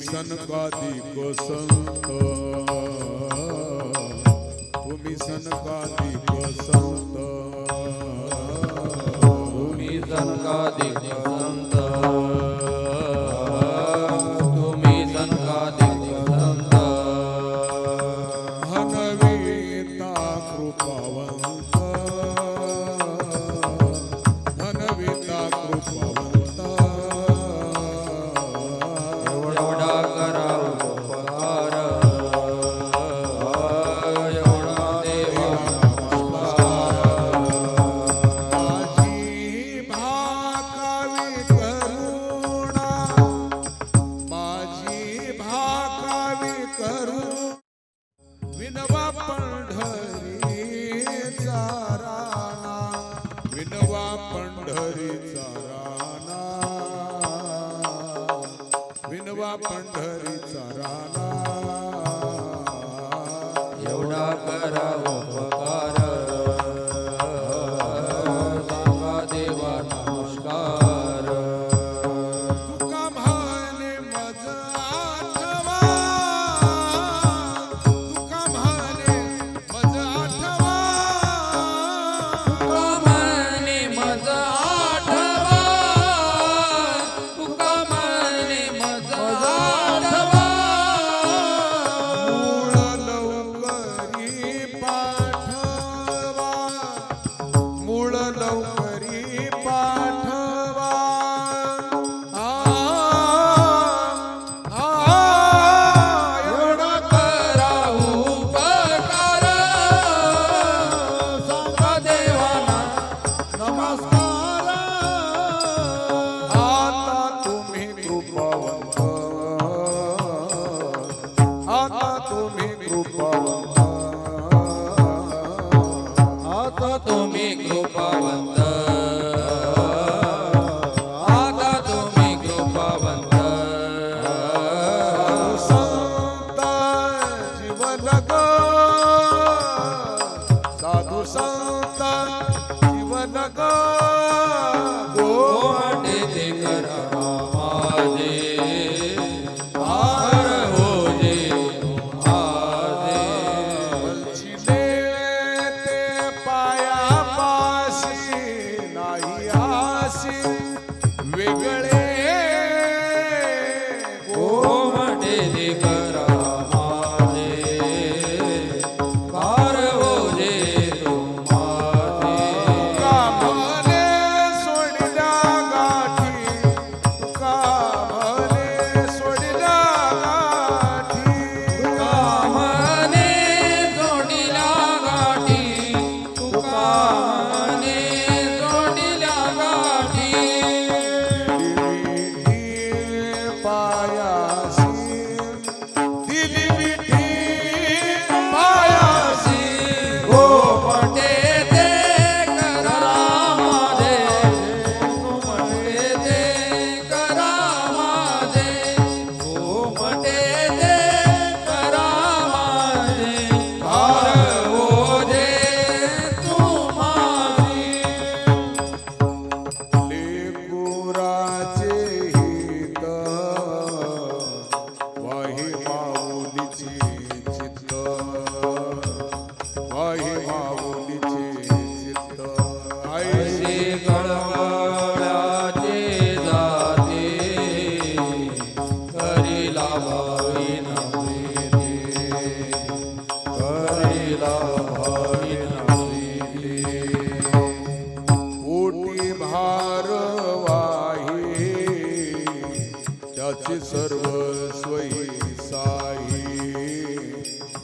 सनकादिक संत, तुम्ही सनकादिक संत, तुम्ही सनकादिक संत, तुम्ही सनकादिक संत, धनविता कृपावंत, धनविता कृपावंत, एवढा करा उपकार, एवढा देवा नमस्कार, माझी भाकावी करुणा, माझी भाकावी करुणा, विनवा पंढरीचा राणा, विनवा पंढरीचा राणा, विनवा पंढरीचा राणा, एवढा करा उपकार, सांगा देवा नमस्कार, तुका म्हणे मज आठवा, तुका म्हणे मज आठवा, तुका म्हणे मज आठवा, तुका म्हणे मज आठवा, मूळ लवकरी पाठवा, एवढा करा उपकार, सांगा देवाना नमस्कार, आता तुम्ही कृपावंत, आता तुम्ही कृपावंत, आता तुम्ही कृपावंत, आता तुम्ही कृपावंत, संत जीवन ग, साधू संत जीवन ग, गोवाटे ते करा माझे, आर हो जे माझे, वंचिले ते पायापाशी नाही आशी वेगळे, गोवाटे ते करा माझे, कार हो जे तू माझे, तुका म्हणे सोडल्या गाठी, तुका म्हणे सोडल्या गाठी, तुकामने जोडिल्या गाठी, तुकामने जोडिल्या गाठी, पायासी दिली विठी पायासी, गोपटे ते करा माझे, गोपटे ते करा माझे, गोपटे ते करा माझे, हार हो जे तू माझी, लेकुराचे हित वाही माऊलीचे चित्त, वाही माऊलीचे चित्त, ऐसे कळवळाचे जाते, करीला भावी नव्हे, करीला भावी नव्हे, कोटी भार वाही त्याची सर्व स्वयी साई,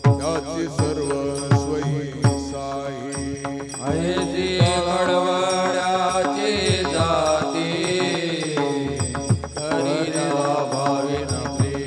त्याची सर्व स्वयी साई, ऐसे कळवळाचे जाते, करीला भावी नव्हे,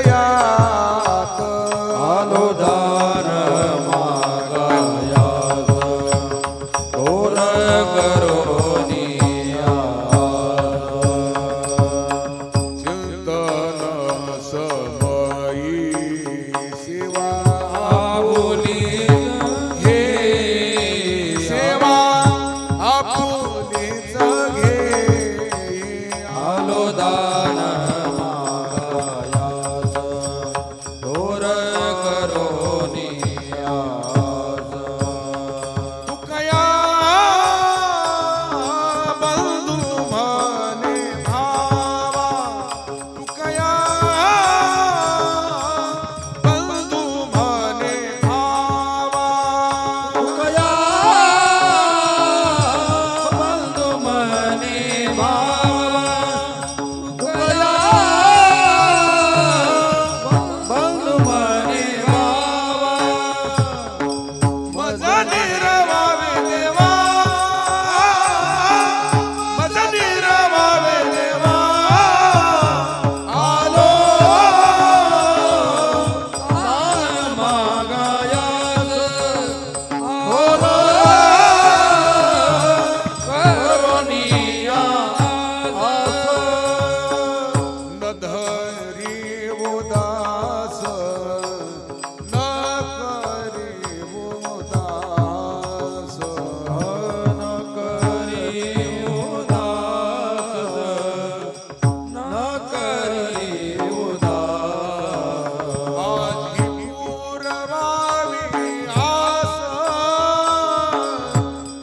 हृदयात आलो दान मागायास थोर करोनी चिंतन समयी सेवा आपुली हे सेवा आपुलीच घे आलो दान मागायास थोर करोनी तुकया बंधू म्हणे भावा तुकया बंधू म्हणे भावा तुकया बंधू मने भावा तुकया बंधू मने भावा मज निरवावे देवा मज निरवावे देवा आलो दान मागायास थोर करोनी न धरी उदास न करी उदास न करी उदास न करी उदास माझी पुरवावी आस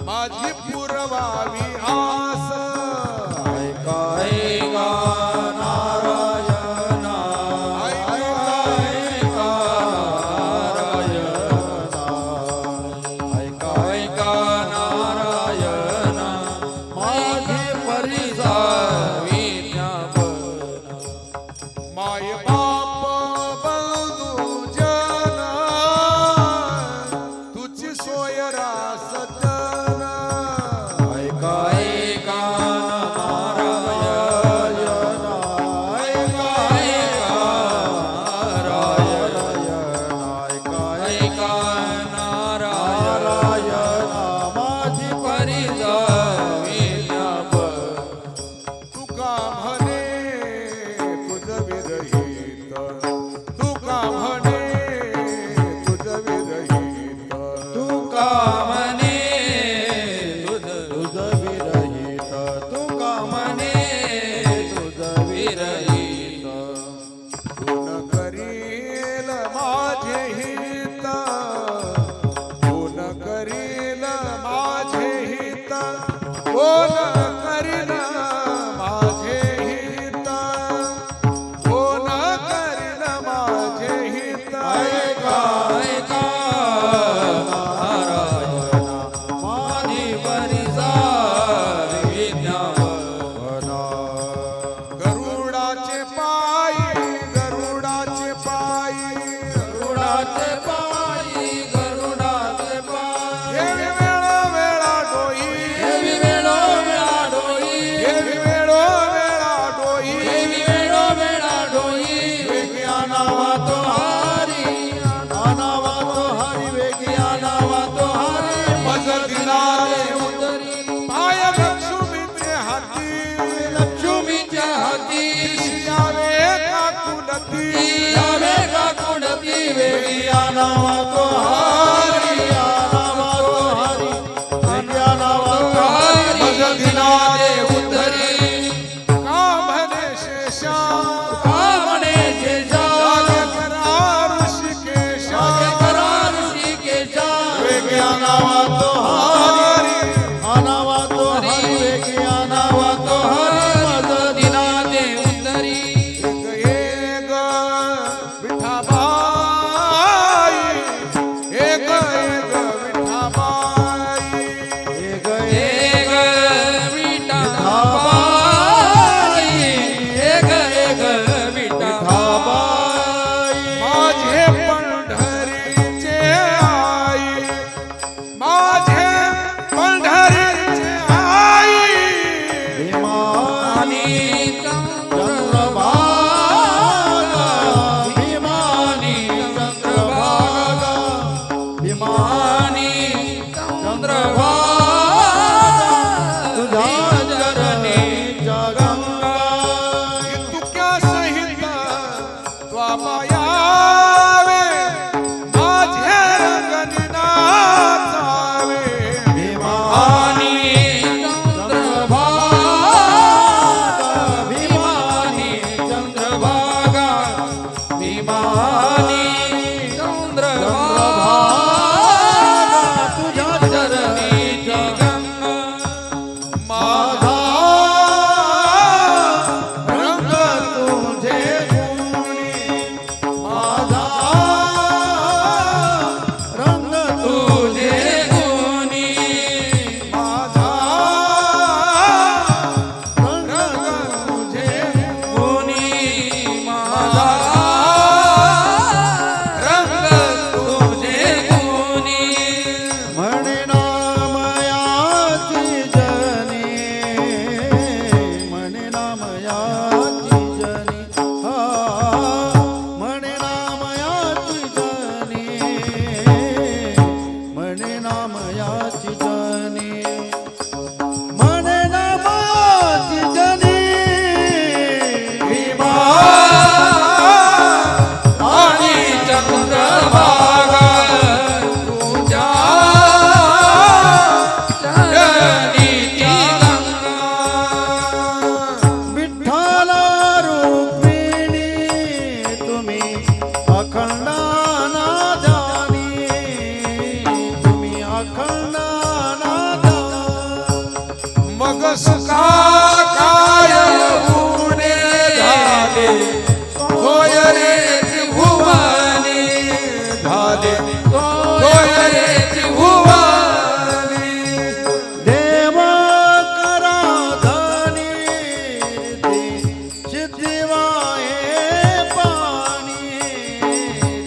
माझी पुरवावी आस ऐका ऐका नारायणा ऐका नारायणा ऐका ऐका नारायणा माझे परिसावी ज्ञापना माय बाप बंधू जन तुझी सोय रासतन ऐका ऐका नारायणा ऐका ऐका नारायणा ऐका ऐका नारायणा माझी परिसावी ज्ञापना तुका म्हणे तुझ विरहित तुका म्हणे तुझ विरहित तुका म्हणे तुझ विरहित तुका म्हणे तुझ विरहित कोण करील माझे हित कोण करील माझे हित कोण करील माझे हित कोण करील माझे हित ऐका ऐका नारायणा माझी परिसावी ज्ञापना गरुडाचे पायी गरुडाचे पायी गरुडाचे पायी गरुडाचे पायी हेवी वेळो वेळा डोई हेवी वेळो वेळा डोई हेवी वेळो वेळा डोई हेवी वेळो वेळा डोई वेगी आनावा तो हारी आनावा तो हारी वेगी आनावा तो हारी मज दिनाले उतरी पाय लक्ष्मीचे हाती लक्ष्मीच्या हाती यावे काकुलती यावे का कुडती वेगी आनावा तो हारी आनावा तो हारी वेगी आनावा तो हारी मज दिनाले उतरी का म्हणे शेषा का म्हणे शेषा जागे कर बाबा यावे माझे रंगनी नाचावे भीमानी चंद्रभागा भीमानी चंद्रभागा भीमानी चंद्रभागा तुझ्या चरणीची गंगा माझा रंग तुझे गुणी माझा रंग तुझे गुणी माझा रंग तुझे गुणी माझा रंग तुझे गुणी म्हणे नामयाची जनी म्हणे नामयाची जनी हा म्हणे नामयाची जनी म्हणे नामयाची जनी म्हणे नामयाची जनी भीमा आणि चंद्रभागा तुझ्या चरणीची गंगा विठ्ठल रुक्मिणी तुम्ही अखंड नादानी तुम्ही अखंड नादानी मग सुखा काय ऊने झाले होय रे त्रिभुवनी झाले होय रे त्रिभुवनी देव करा धनी रिद्धी सिद्धिवाये पाणी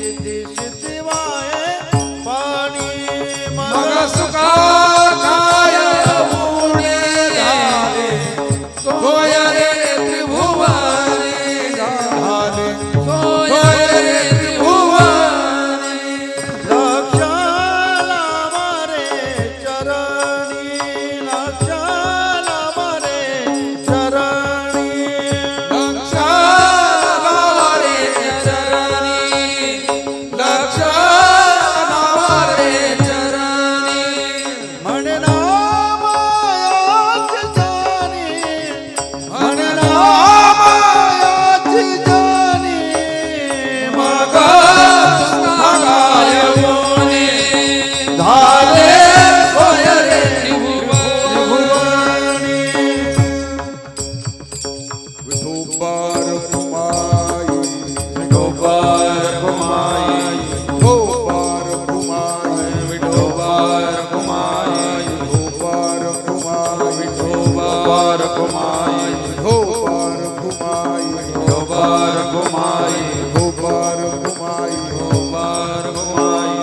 रिद्धी सिद्धिवाये पाणी मग सुखा काय ऊने झाले होय रे त्रिभुवनी झाले होय रे त्रिभुवनी लक्षाला मारे चरणी लक्षाला मारे चरणी लक्षाला रे चरणी लक्षाला रे चरणी म्हणे नामायाची जाणी म्हणे नामायाची जाणी मग काय ऊने झाले होय रे त्रिभुवनी विठोबार कुमाई विठोबार कुमाई विठोबार कुमाई विठोबार कुमाई विठोबार कुमाई विठोबार कुमाई विठोबार कुमाई विठोबार कुमाई विठोबार कुमाई विठोबार कुमाई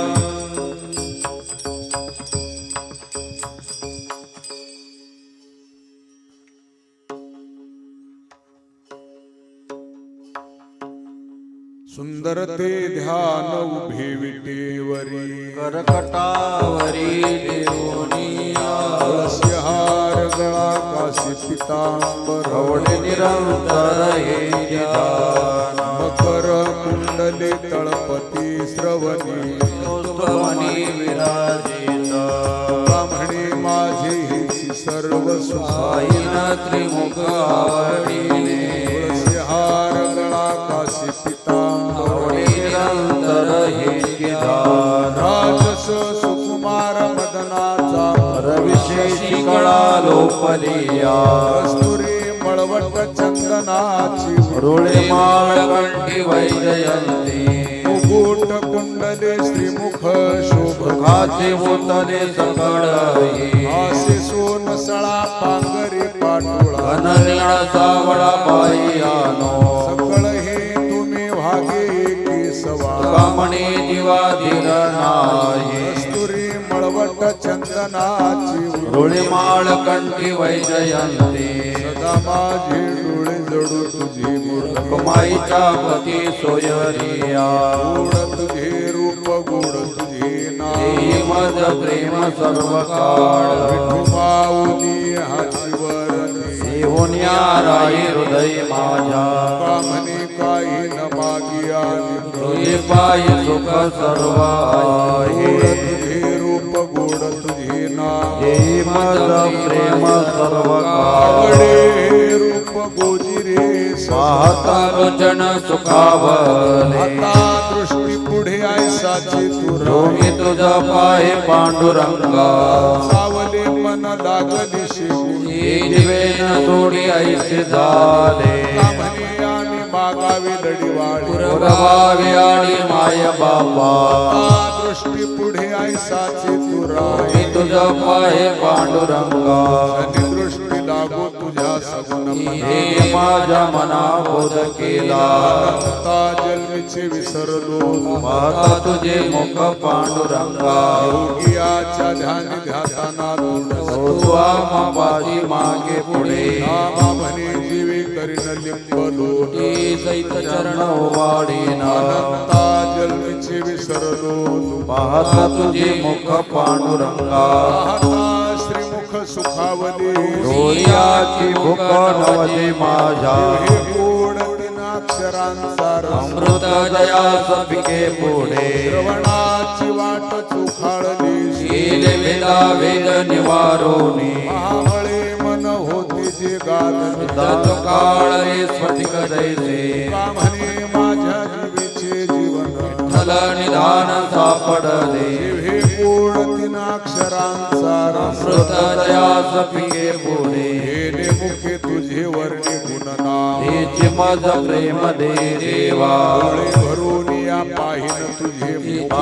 सुंदर ते ध्यान उभे विटेवरी करकटावरी देवनिया तुळसीहार गळा काशी पितांबर प्रौढ निरंतर हे ध्यान मकर कुंडले तळपती श्रवणी स्तवनी विराजित ब्राह्मणे माझे हेची सर्व सुखाई आईन त्रिमुख आवडीने तुळसीहार गळा काशी पितांबर निरंतर हे ध्यान राजस सुकुमार मदनाचा रविशेषी कळा लोपलिया कस्तुरी मळवट चंदनाची रुळे माळ कंठी वैजयंती मुकुट कुंडले श्रीमुख शोभ खाचे होतले सकळ आसे सोन सळा पांगरी पाटोळा घननीळ सावळा पायी आनो सकळ हे तुम्ही भागे केसवा कामणे दिवाधीर नाही कस्तुरी मळवट चंदनाची रुळे माळ कंठी वैजयंती सदा माझे डोळे जडू तुझी मूर्ती कुमाईच्या पती सोयरिया गोड तुझे रूप गोड तुझे नाम देई मद प्रेम सर्व काळ विठुमाऊली हाची वरणी देऊन या राई हृदय माझ्या कामने काही न मागे मागिया तुझे पाय सुख सर्व आहे तुझे रूप गोड तुझे नाम हे मज प्रेम सर्व आवडे रूप गोजिरे पाहता लोचन सुखावले आता दृष्टी पुढे ऐसाची तुरा रोगी तुझा पाय पांडुरंगा सावले मन लागली शिवी दिवे न सोडी ऐसे झाले म्हणे आम्ही मागावी लढीवाळी पुरवावे आणि माय बाबा आता दृष्टी पुढे ऐसाची तुरा मी तुझा पाय पांडुरंगा आणि दृष्टी लागो तुझ्या सगुण हे माझ्या मना बोध केला आता जन्मीचे विसरलो पाहता तुझे मुख पांडुरंगा योगियाच्या ध्यान ध्याताना तू आमापाशी मागे पुढे नामा म्हणे जीवे करीन लिंबलो सैत चरण वाढीना अनंता जन्मीचे विसरलो पाहता तुझे मुख पांडुरंगा पाहता श्रीमुख सुखावले डोळ्याची भूक नवली माझ्या हे गोड तीनाक्षरांचा रस अमृत दया सपिके पुढे श्रवणाची वाट चुखाळली शील वेदा वेद निवारोनी महाबळे मन होते जे गात तत्व काळ रे स्फटिक दैसे का म्हणे माझ्या जीवेचे जीवन थल निधान सापडले हे गोड तीनाक्षरांचा रस अमृत दया सपिके पुढे हे मुखे तुझे वर्णे गुणनाम तेचे मज प्रेम दे देवा डोळे भरून या पाहिन तुझे मुख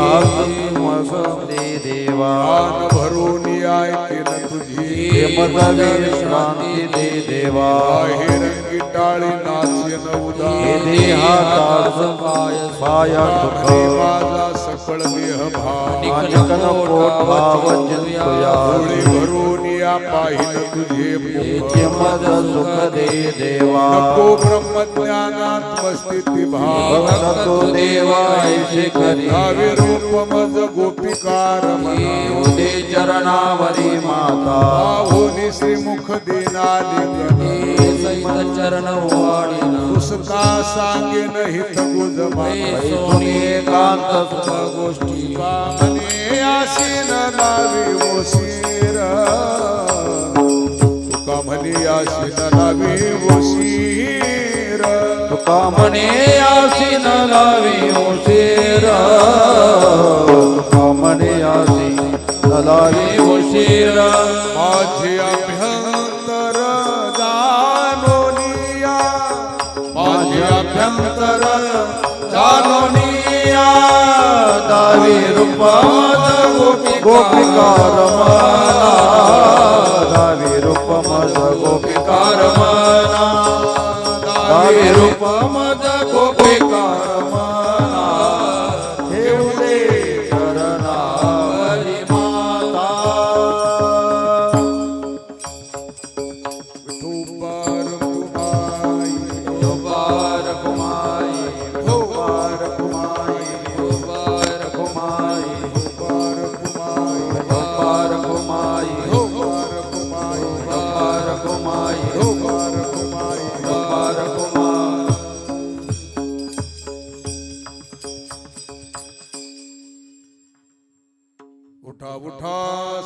मज दे देवा कान भरून ऐकेन तुझी हे मज विश्रांती दे देवा हे रंगी टाळी नाचन उदा हे देहाचा पाया सुख माझा सकळ देह भाव अनिकन पोट भाव चिंतया डोळे भरून या पाहिन तुझे मुख तेचे मज सुख दे देवा नको ब्रह्मज्ञानात मस्तिती भाव भक्त तो देवा ऐसे करी नावे रूप मज गोपिकार मना उदे चरणावरी माता होनी श्रीमुख देनाली सैत चरण वाढीना पुसका सांगेन हित गुजमा सोनी एकांत सुख गोष्टी कामने आसीन लावी ओशीर तुका म्हणे आसीन लावी ओशीर तुका म्हणे आसीन लावी उशीर तुका म्हणे आसीन लावी उशीर माझे अभ्यंतर जानोनिया माझे अभ्यंतर जानोनिया दावी रूप गोपिका रमना दावी रूप मज गोपिका रमना दावी रूप मज गोपिका रमना ठेवू दे चरणावरी माता विठोबार कुमाई दुबार कुमाई विठोबार कुमाई दुबार कुमाई विठोबार कुमाई दुबार कुमाई विठोबार कुमाई दुबार कुमाई विठोबार कुमाई दुबार कुमाई उठा उठा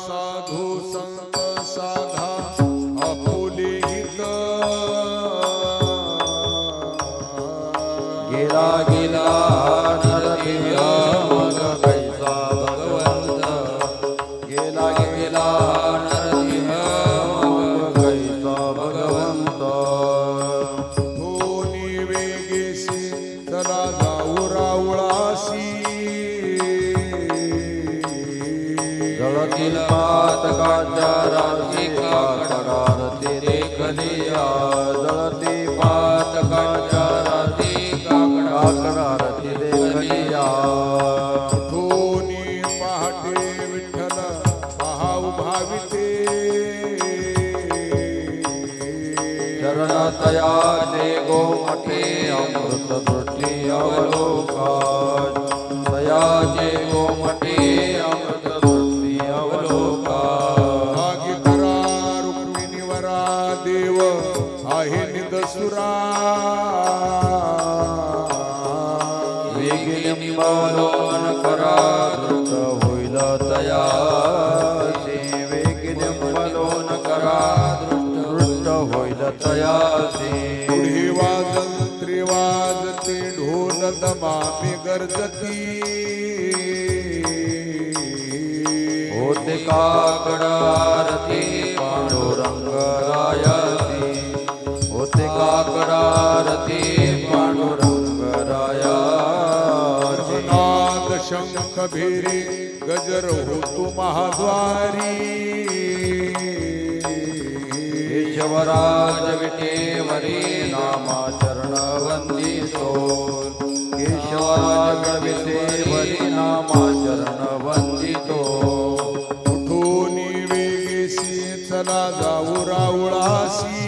साधू संत साधा आपुले हित गेला गेला नरदेह मग कैसा भगवंत गेला गेला नरदेह मग कैसा भगवंत धोनी वेगेसी चला जाऊ रावळासी जळतील पातकाच्या राशी काकडारती रे कलिया जळती पातकाच्या राशी काकडारती रे कलिया धोनी पहाटे विठ्ठल पहाऊ भाविते चरणतया ते गोमठे अमृत दृष्टी अवलोका तयाचे गोमठे अमृत दृष्टी अवलोका भागी करा रुक्मिणीवरा देव आहे वेगिनिंबलोन करा दृष्ट होईल तयासी वेगिनिंबलोन करा दृष्ट होईल तयासी पुढे वाजंत्री वाजते ढोल दमामी गर्जती होते काकड आरती पांडुरंग रायासी होते काकड आरती पांडुरंग रायासी नाद शंख भेरी गजर होतो महाद्वारी केशवराज विटेवरी नामाचरण वंदितो केशवराज विटेवरी नामाचरण वंदितो उठोनी वेगेसी चला जाऊ राऊळासी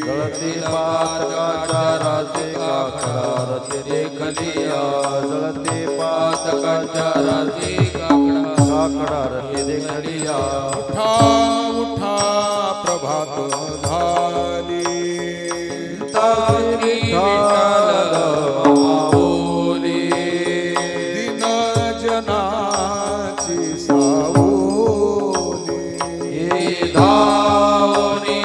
जळती पातकाच्या राजे काकडारती देखलिया जळती पातकाच्या राजे काकडारती देखलिया उठा उठा प्रभात झाली तारी विठ्ठल माऊली दिन जनाची सावली हे धावनी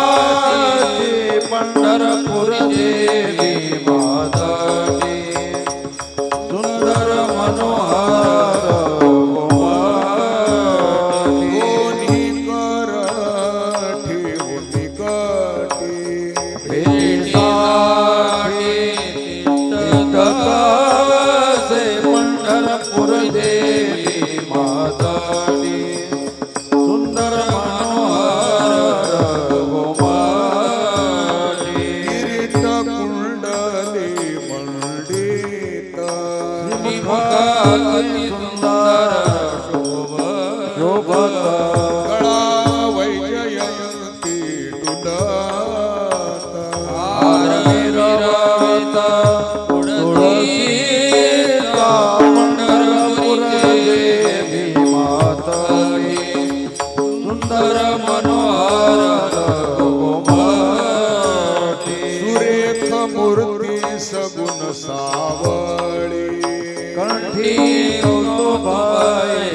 नरताची पंढरपूर देवी माधवी सुंदर मनोहर कोणी कर ठेवली कटी से पंढरपूर देवी माधवी सुंदर मनोहर गोमाली किरीट कुंडले मंडित मुखाती सुंदर शोभत गळा वैजयंती डुलत रविता तुळसीचा पंढरपूर देवी मातली सुंदर मनोहर गोमाटी सुरेख मूर्ती सगुण सावळी कंठी कौतुभाई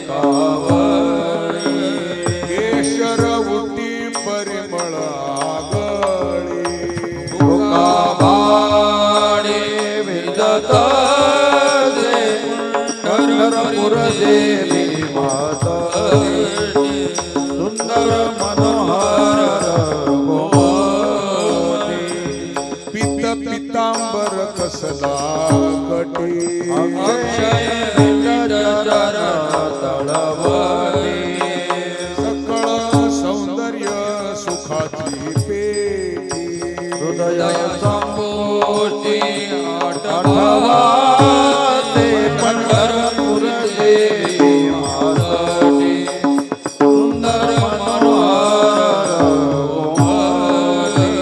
कावळी केशर उटी परिमळ आगळी मुखाबाळे विदत जे पंढरपूर देवी मातली सुंदर मनोहर गोमाटी पित पितांबर कसला कटी अक्षय चरण तळवली सकळ सौंदर्य सुखाची पेटी हृदय संपुष्टी आठवा ते पंढरपूर देवी मातली सुंदर मनोहर गोमाली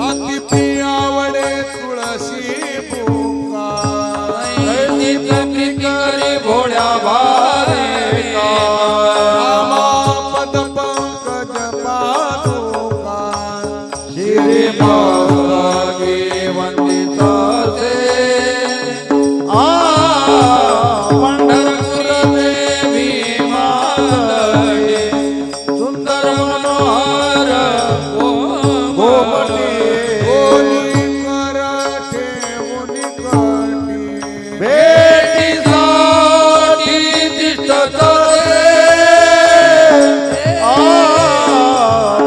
अतिथी आवडे तुळशी भोका करी भोळ्या भाविका रामा पद पंकज पादुका श्री मागे वंदिता से पंढरपूर देवी मातली सुंदर मनोहर गोमटी कोणी कर ठेवून कटी भेटी साठी तिष्ठत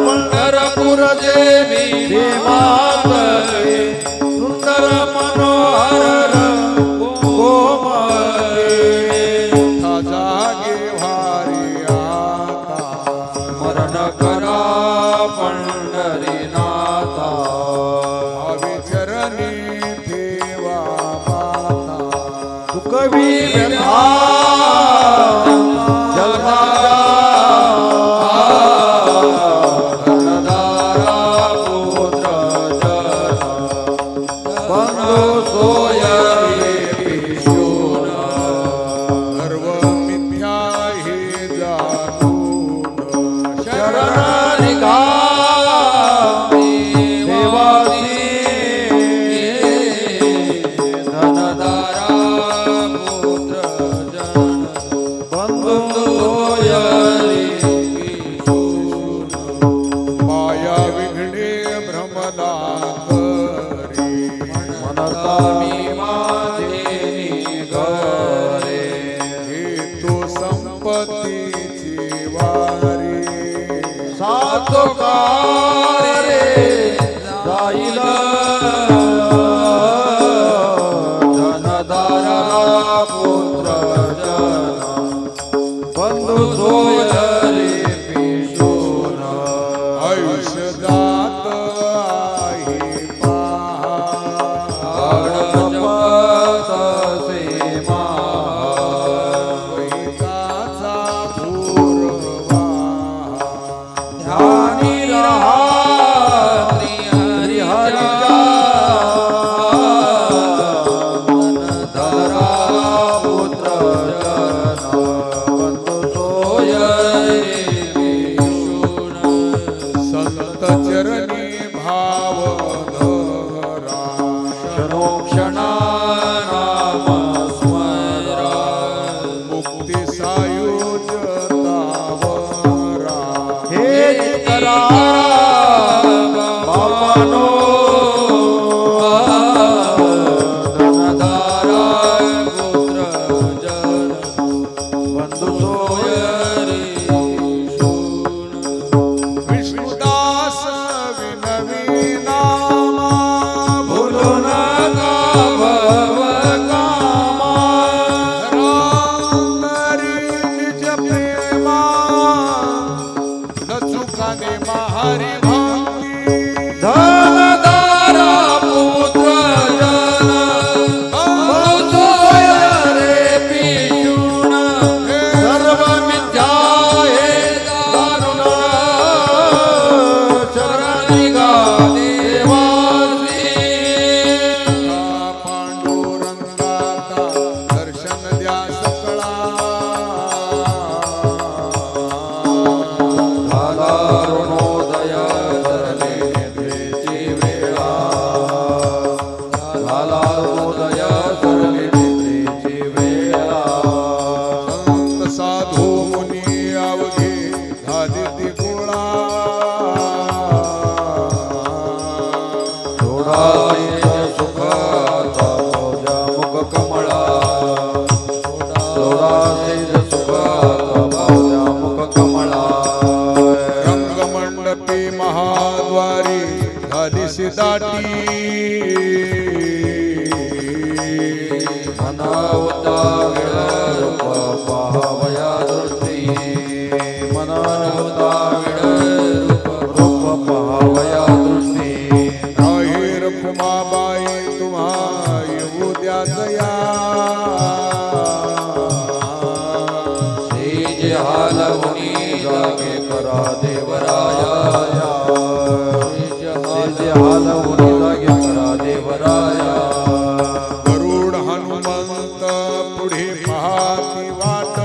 पंढरपूर देवी मातली सुंदर मनोहर गोमटी था जागे भारी आता मरण करा पंढरीनाथा भावी चरणी ठेवा माता सुखवी व्यथा जलदारा धनदारा पुत्र जन बंधू सोय पिशून सर्व मिथ्या हे जाणून शरण निघाली देवासी मी माझे निघरे. घेतो संपत्तीची वारी सातोकारे जाईल धनधारा पुत्र जन बंधू सोय रे पिशून. आयुष्यदात आहे पहा तसे वैताचा पूर्वा ध्यानी रहा हरिहरिचा धनधारा पुत्र जन बंधू सोय रे पिशून. संत चरणी भाव धरा क्षणोक्षणा नाम स्मरा. मुक्ती सायुजतावरा हेच करा बापानो धनधारा पुत्र जन बंधू सोय रे पिशून. विष्णुदास विनवी नामा भूलू नका भव कामा. रामरी निज प्रेमा न चुकाने महारी भक्ती धनधारा पुत्र जन बंधू सोय रे पिशून. सर्व मिथ्या हे दारुण शरणी गा देवासी. पांडुरंगाचा दर्शन द्या सकळा झाला ऋणोदय धरले निद्रेची वेळा. झाला ऋणोदय धरले निद्रेची वेळा. संत साधू मुनी अवघे झाली ती गोळा सोडा सुख मौजा मुख कमळा. सोडा सुख मौजा मुख कमळा. रंगमंडपी महाद्वारी झाली सिदाटी मनावता वेळ रूप पाहावया दृष्टी. मनावता वेळ रूप पाहावया दृष्टी. राहीर भूमाबाई तुम्हा येऊ द्या दया सेज हालवणी जागे करा देवराया. सेज हालवणी जागे करा देवराया. गरुड हनुमंत पुढे पाहती वाट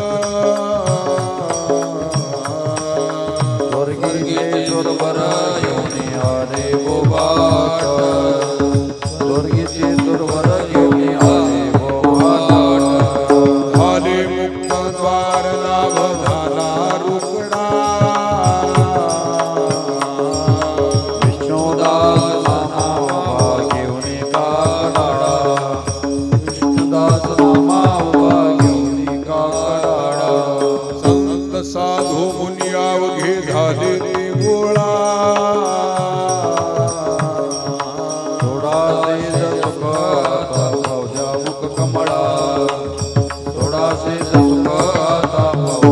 स्वर्गीय सुरवर येऊन आले बोबाट. स्वर्गीय सुरवर येऊन आले बोबाट. झाले मुक्त द्वार लाभ झाला रुकडा विष्णुदास नावा घेऊन काढा. विष्णुदास नावा घेऊन काढा. संत साधू मुनी अवघे झाले ते गोळा थोडा सेज सुख मौजा मुख कमळा. थोडा सेज सुख मौजा मुख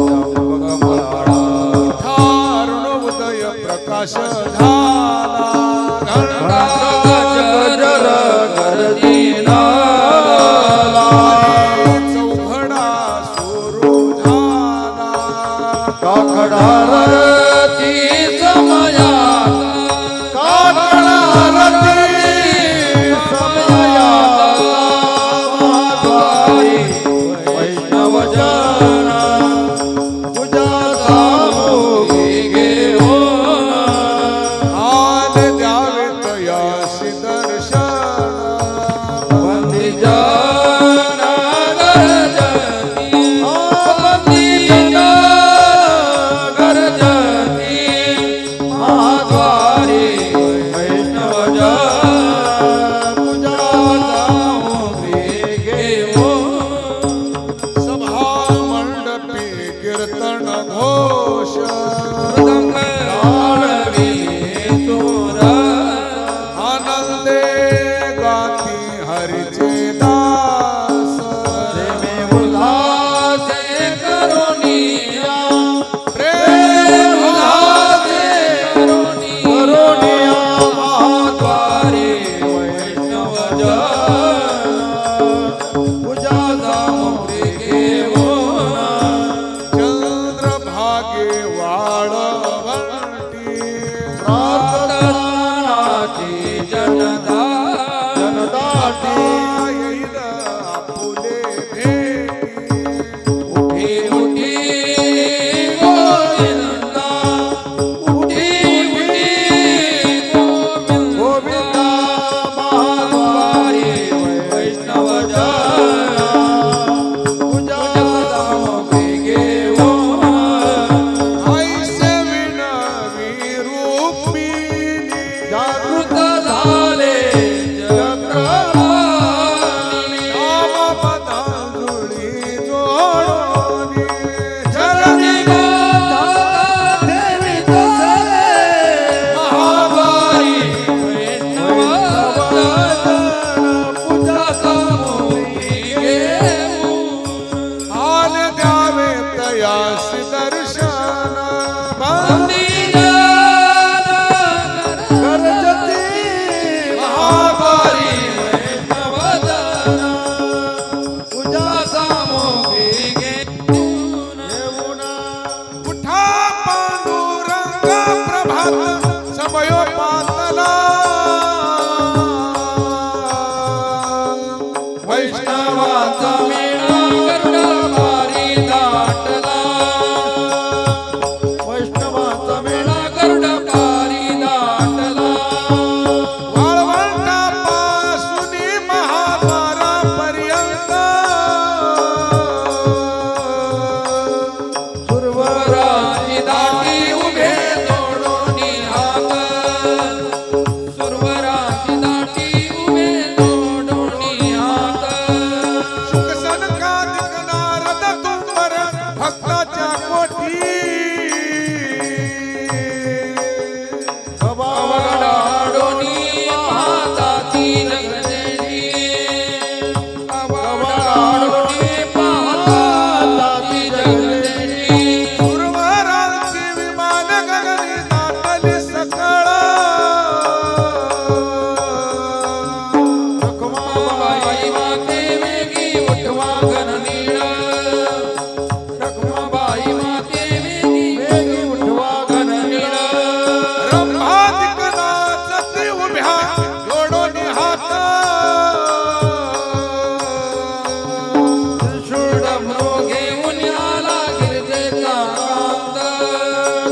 कमळा. ठारुण उदय प्रकाश झाला घंटा गजर गर्दीना चौघडा सुरू झाला काकडारती समयात. काकडारती समयात. भजन पूजा सामुग्री घेऊन चंद्रभागे वाळवंटी प्रार्थनाची जनदाटी येईल आपुले भेटी उठी उठी गोविंदा उठी उठी गोविंदा महाद्वारी वैष्णव जन पूजा सामुग्री घेऊन ऐसे विनवी रूपिणी जागृत झाले चक्रपाणी नामपदांजुळी जोडोनी चरणी गाथा देवी तसले महाद्वारी वैष्णव जन पूजा सामुग्री घेऊन हाल द्यावे तयास दर्शन गरजती महाद्वारी वैष्णव जन पूजा सामुग्री घेऊन उठा पांडुरंग प्रभात समयो पातला वैष्णवाचा मेळा गरुडापारी दाटला वैष्णवाचा मेळा गरुडापारी दाटला वाळवंटापासून महाद्वारापर्यंत सुरवराची दाटी उभे जोडोनी हात सुरवराची दाटी उभे जोडोनी हात सुखसनकादिक नारद तुंबर भक्ताच्या कोठी अवघडाडोनी पाहता ती जगदेवी अवघडाडोनी पाहता ती जगदेवी गुरुवरांची विमान गगनी दाटली सकळ रखमाबाई माते वेगी उठवा गणनीळ रखमाबाई माते वेगी उठवा गणनीळ रंभादिक नाचती उभ्या जोडोनी हात त्रिशूळ घेऊन आला गिरजेचा कांत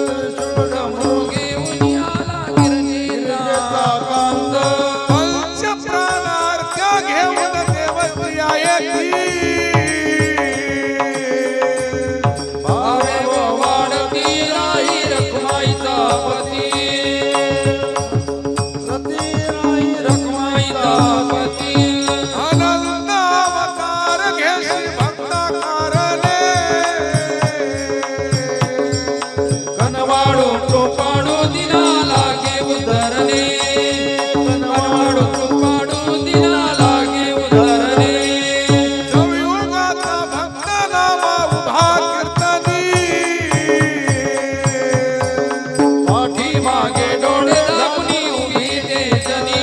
त्रिशूळ घेऊन आला गिरजेचा कांत पंच प्राणार्थ घेऊन देवती येती भावे व वाढती राही रखमाईचा पती रती राही रखमाईचा पती आनंद अवतार घेशी भक्ताकारणे कनवाडू चोपाडू दिना लागे उधरणे कनवाडू चोपाडू दिना लागे उधरणे नवयुगाचा भक्त नामा उभा कीर्तनी पाठीमागे डोळे झाकून उभी तेजनी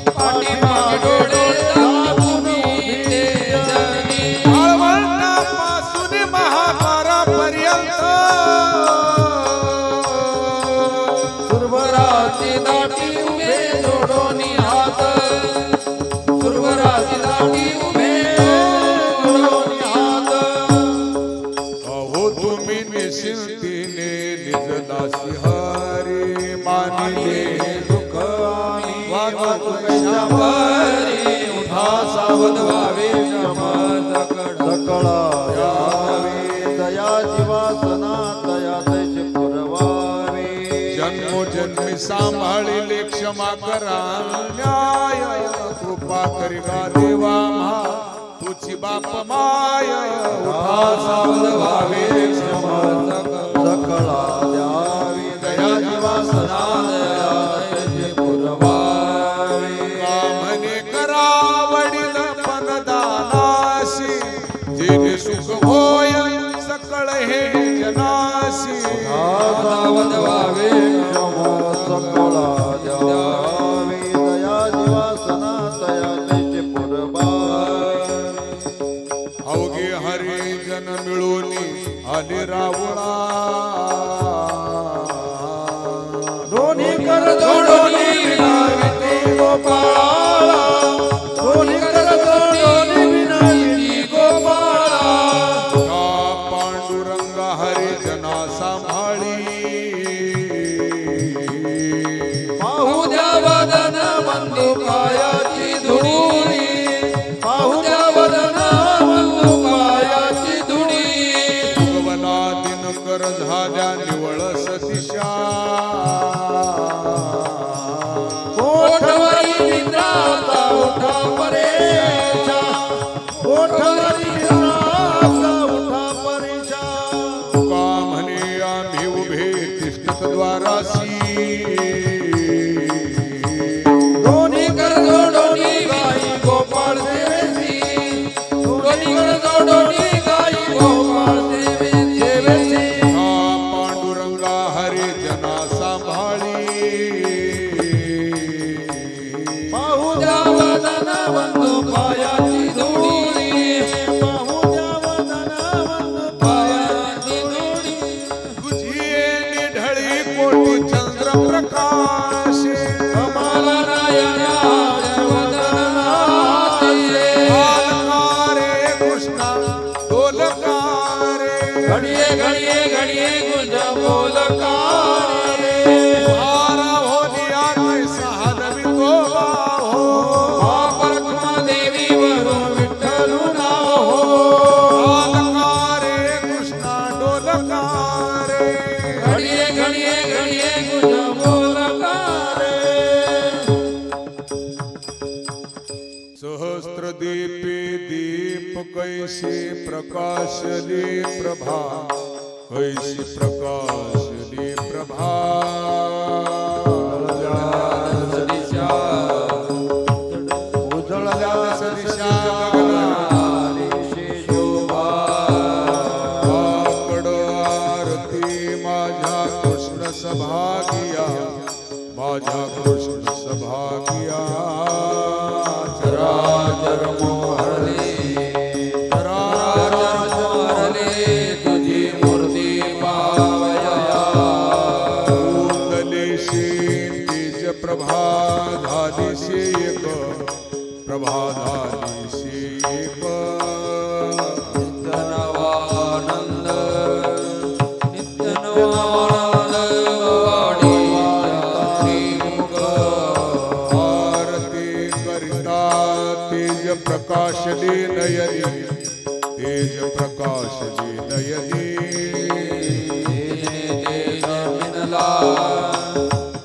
पाठीमागे डोळे झाकून उभी तेजनी वाळवंटापासून महाद्वारापर्यंत सुरवराची दाटी उभे जोडोनी हात सुरवराची दाटी उभे जोडोनी हात अहो तुम्ही निशिंतीने निजदासी हरी मानिले दुःख आम्ही वागत वैशांबरी उठा सावध व्हावे क्षमा सकळा यावे दया जीवासना दया तैसे पुरवावे जन्मोजन्मी सांभाळिले क्षमा करा न्याय कृपा करी गा देवा म्हा तुझी बाप माय उठा सावध व्हावे क्षमा सकळा द्यावी दया जीवासना दया तैसे पुरवावे कामने करा वडील पनदानाशी जेणे सुख होय सकळ हे जनासी सावध व्हावे क्षमा सकळा द्यावी दया जीवासना आले रावळा दोन्ही कर जोडोनी विनाविती गोपाळा दोन्ही कर जोडोनी विनाविती गोपाळा का पांडुरंगा हरी जना सांभाळी पाहू द्या वदन बंधू पायाची धुळी पाहू द्या वदन बंधू पायाची धुळी भगवना दिनकर झाल्या निवळस दिशा कोठवरी निद्राता उठा परेशा कोठवरी निद्राता उठा परेशा तुका म्हणे आम्ही उभे तिष्ठत द्वारासी दोन्ही कर जोडोनी गाई गोपाळ सेवेसी दोन्ही कर जोडोनी गाई गोपाळ सेवेसी हा पांडुरंगा हरी जना सांभाळी पाहू द्या वदन बंधू पायाची धुळी पाहू द्या वदन बंधू पायाची धुळी तुझी निढळी कोटी चंद्र प्रकाश कमाला नायनाच्या वदनाचे रे कृष्णा डोलकारे घडिये घडिये घडिये गुंज बोलकारे सारा होलिया कैसा हलवितो हो परखमा देवी वरून विठ्ठलू नाव डोलकारे कृष्णा डोलकारे घडिये घडिये घडिये गुंज बोलकारे सहस्त्रदीपे दीप कैसे प्रकाशले प्रभा कैसे प्रकाशले प्रभा सदिशा उजळल्या सदिशा गगना शोभा आकड आरती माझ्या कृष्ण सभागिया माझ्या कृष्ण सभागिया चराचर मोहरले चराचर मोहरले तुझी मूर्ती पावया कुंडलेशी तेज प्रभा झालीशी एक प्रभा झालीशी एक नित्य नवानंद नित्य नवानंद वाडी श्रीमुख आरती करिता तेज प्रकाशले नयनी तेज प्रकाशले नयनी तेज मिनला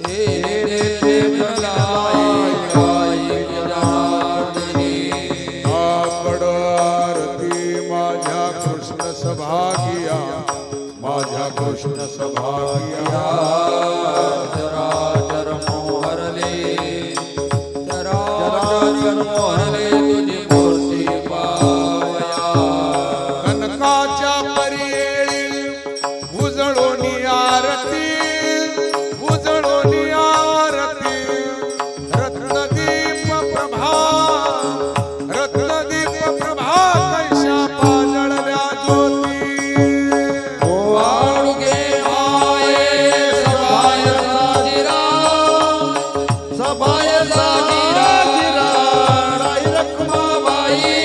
तेज मिनला आई जनार्दनी आकड आरती माझ्या कृष्ण सभागिया माझ्या कृष्ण सभागिया चराचर मोहरले चराचर मोहरले तुझी मूर्ती पावया कनकाच्या परेळी उजळोनी आरती उजळोनी आरती रत्नदीप प्रभा रत्नदीप प्रभा कैशा पाजळल्या ज्योती वाळुगे माये सभाय साजिरा सभाय साजिरा राई रखमाबाई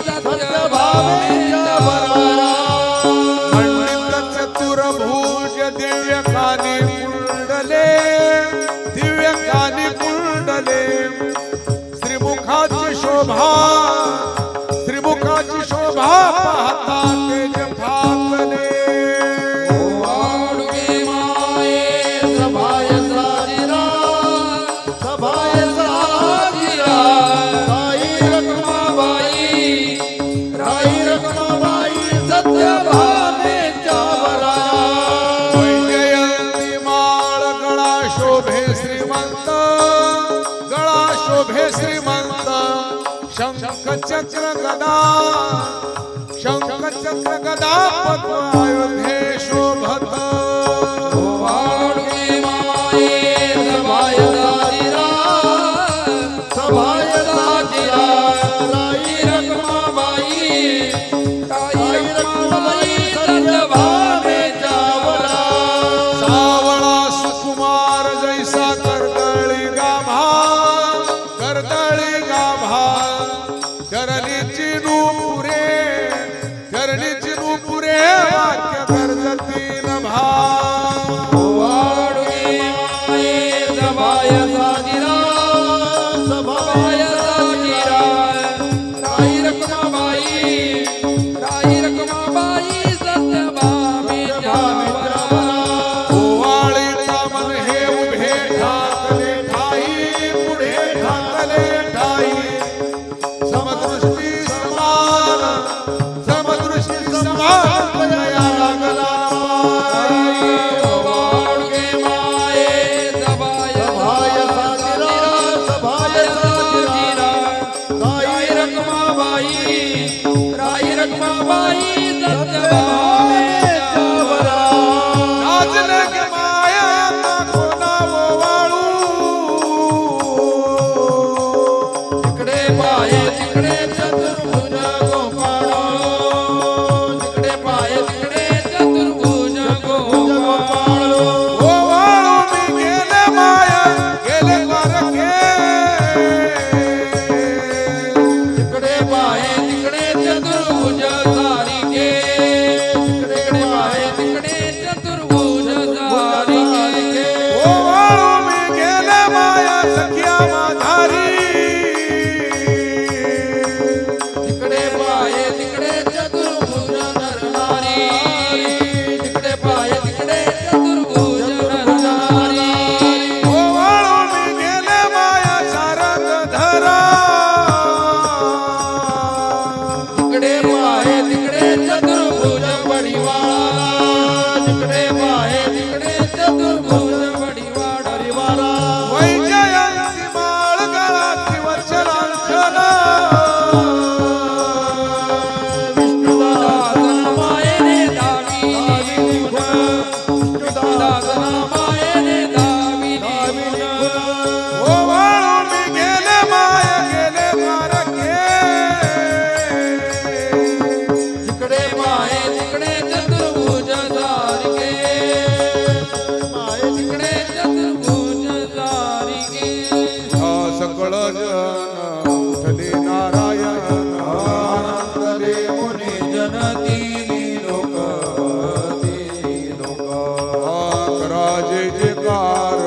सत्यभामेच्या बरारा खंडित चतुर्भुज दिव्य कानी कुंडले दिव्य कानी कुंडले श्रीमुखाची शोभा श्रीमुखाची शोभा पाहता तेज फाकले वाळुगे माये सभाय साजिरा सभाय साजिरा राई रखमाबाई सत्यभामेच्या बरारा वैजयंती माळ गळा शोभे श्रीमंत गळा शोभे श्रीमंत शंख चक्र गदा शंख चक्र गदा पद्म अयोध्ये शोभत वाळुगे माये सभाय साजिरा सभाय साजिरा राई रखमाबाई सभाय साजिरा सभाय साजिरा राई रखमाबाई सत्यभामेच्या ओवाळीचा मन हे उभे ठाकले ठाई पुढे ठाकले ठाई समदृष्टी समान दया लागला वाळगे माये सभाय साजिरा सभाय साजिरा राई रखमाबाई सत्यभामेच्या नाचले गे माया नको नाव वाळू तिकडे पाये तिकडे चतुर्भुज गोपाळ तिकडे पाये तिकडे चतुर्भुज गोपाळ ओ वाळू मी गेले माया गेले द्वारके तिकडे पाये तिकडे चतुर्भुज सारिके तिकडे पाये तिकडे चतुर्भुज सारिके ओ वाळू मी गेले माया सख्या माधारी तिकडे पाये तिकडे चतुर्भुज नरनारी तिकडे पाये तिकडे चतुर्भुज नरनारी ओ वाळू मी गेले माया शारंग धरा तिकडे पाये तिकडे चतुर्भुज बडीवाळा तिकडे पाये तिकडे चतुर्भुज बडीवाळा हरिवाळा वैजयंती माळ गळाची वर्षलांछना विष्णुदासन मायेने दावी विष्णुदासन मायेने दावी ओ वाळू मी गेले माया गेले द्वारके तिकडे पाये तिकडे चतुर्भुज सारिके पाये तिकडे चतुर्भुज सारिके सकळ जन उठले नारायण आनंदरे मुनी जनती लोक राजे जयकार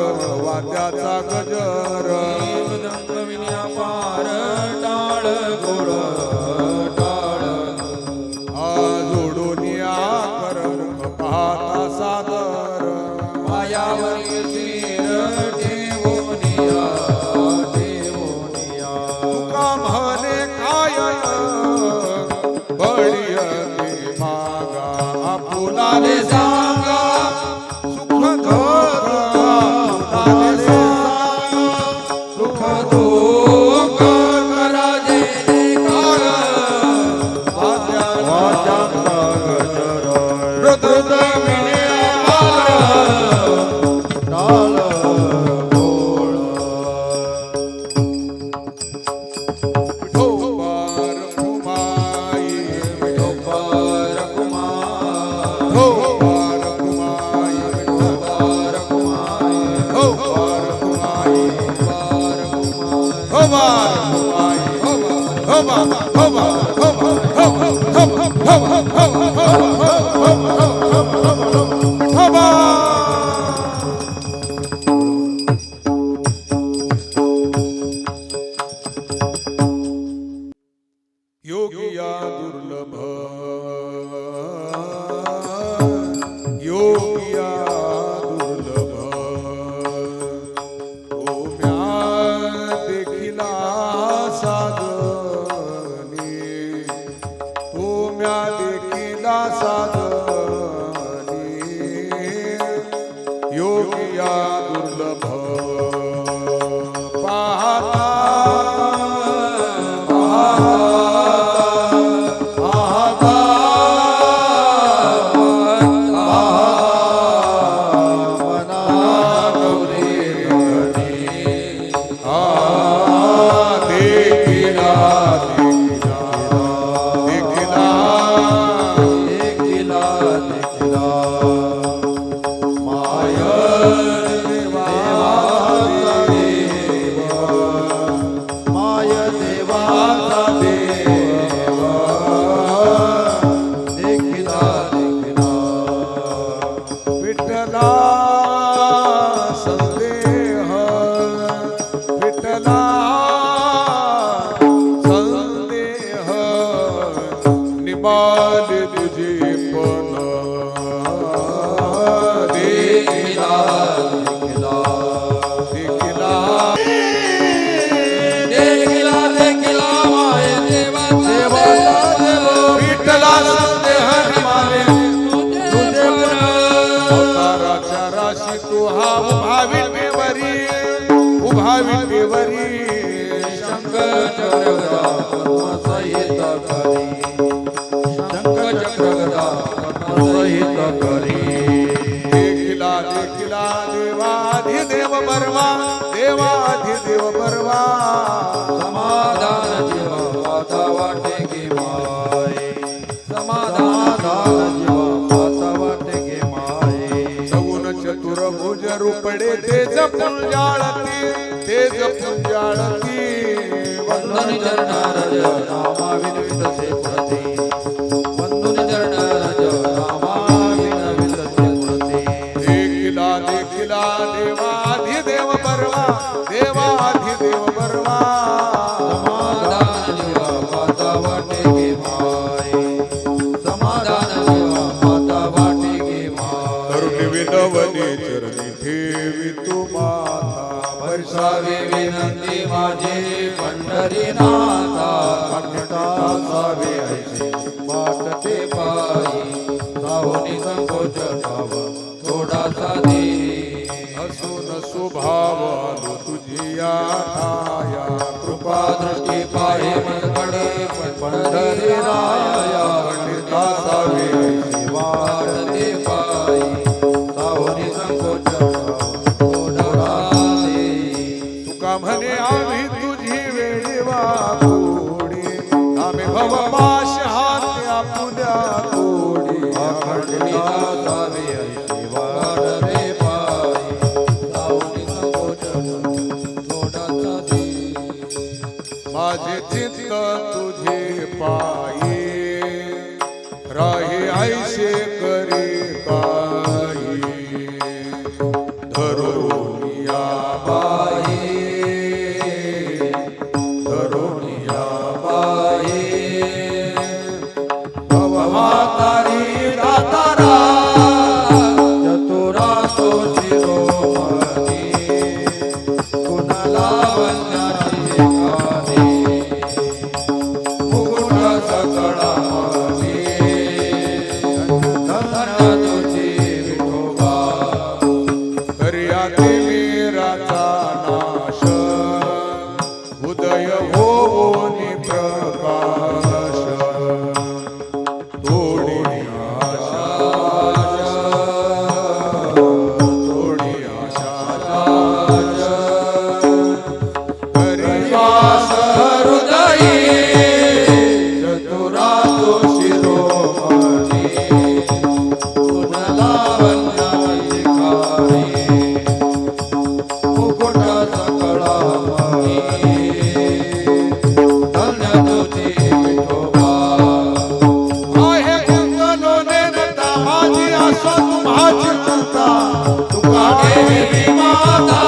वाद्याचा गजर मृदंग विन्या पार टाळ गोळ टाळ जोडून या कर मुख पाहता सादर पायावरी शिर ठेवोनिया ठेवोनिया तुका म्हणे काय बळी मागा आपुलाले सांगा सुख दुःख आपुलाले सांगा सुख दुःख कराजे कार वाद्याचा गजर टाळ गोळ विठोबार कुमाई विठोबार कुमार विठोबार कुमाई विठोबार कुमार विठोबार कुमाई विठोबार योगिया दुर्लभ योगिया दुर्लभ ओम्या देखिला विटेवरी शंख चक्र गदा पद्म सहित करी शंख चक्र गदा पद्म सहित करी देखिला देखिला देवाधिदेव बर्वा देवाधिदेव बर्वा समाधान जीवा पाता वाटे गे माये समाधान जीवा पाता वाटे गे माये सगुण चतुर्भुज रूपडे तेज पुंजाळती तेज पुंजाळती वंदन चरणारज नामा विनवित से प्रति वंदन चरणारज नामा विनवित से प्रति देखिला देखिला देवाधिदेव बर्वा देवाधिदेव बर्वा समाधान जीवा पाता वाटे गे माये समाधान जीवा पाता वाटे गे माये करुणी विनवनी चरणी ठेवी तू माता वर्षावे विनंती माझे पंढरीनाथा अखंडा सावे ऐसे वाटते पायी सावनी संकोच भाव थोडासा दे हसून स्वभाव आलो तुझी या ठाया कृपा दृष्टी पाहे मनकडे पंढरीराया पंडिता सावे ऐसे वाटते पायी सावनी संकोच भाव थोडासा दे तुका म्हणे आम्ही तुझी वेळी वाकोडी आम्ही भवपाश हात आपुल्या कोडी अखंडिता सावे ऐसे वाटते पायी सावनी संकोच थोडासा दे माझे चित्त तुझे पायी राही ऐसे करी काही धरोनिया बाई धरोनिया बाई भवहातारी दातारा चतुरा तो शिरोमणी कुणाला वंदनाची गाणी मुकुट सकळा मणी धन्य तुझी विठोबा कर्याते मेराचा नाश उदय होनी प्रकाश थोडी आशा थोडी आशा वास हृदयी चतुरा तो शिरोमणी कुणाला वंदनाची गाणी मुकुट सकळा मणी धन्य तुझी विठोबा आहे कुंदनो नेनता माझी आशा तुम्हाची चिंता तुका देवी माता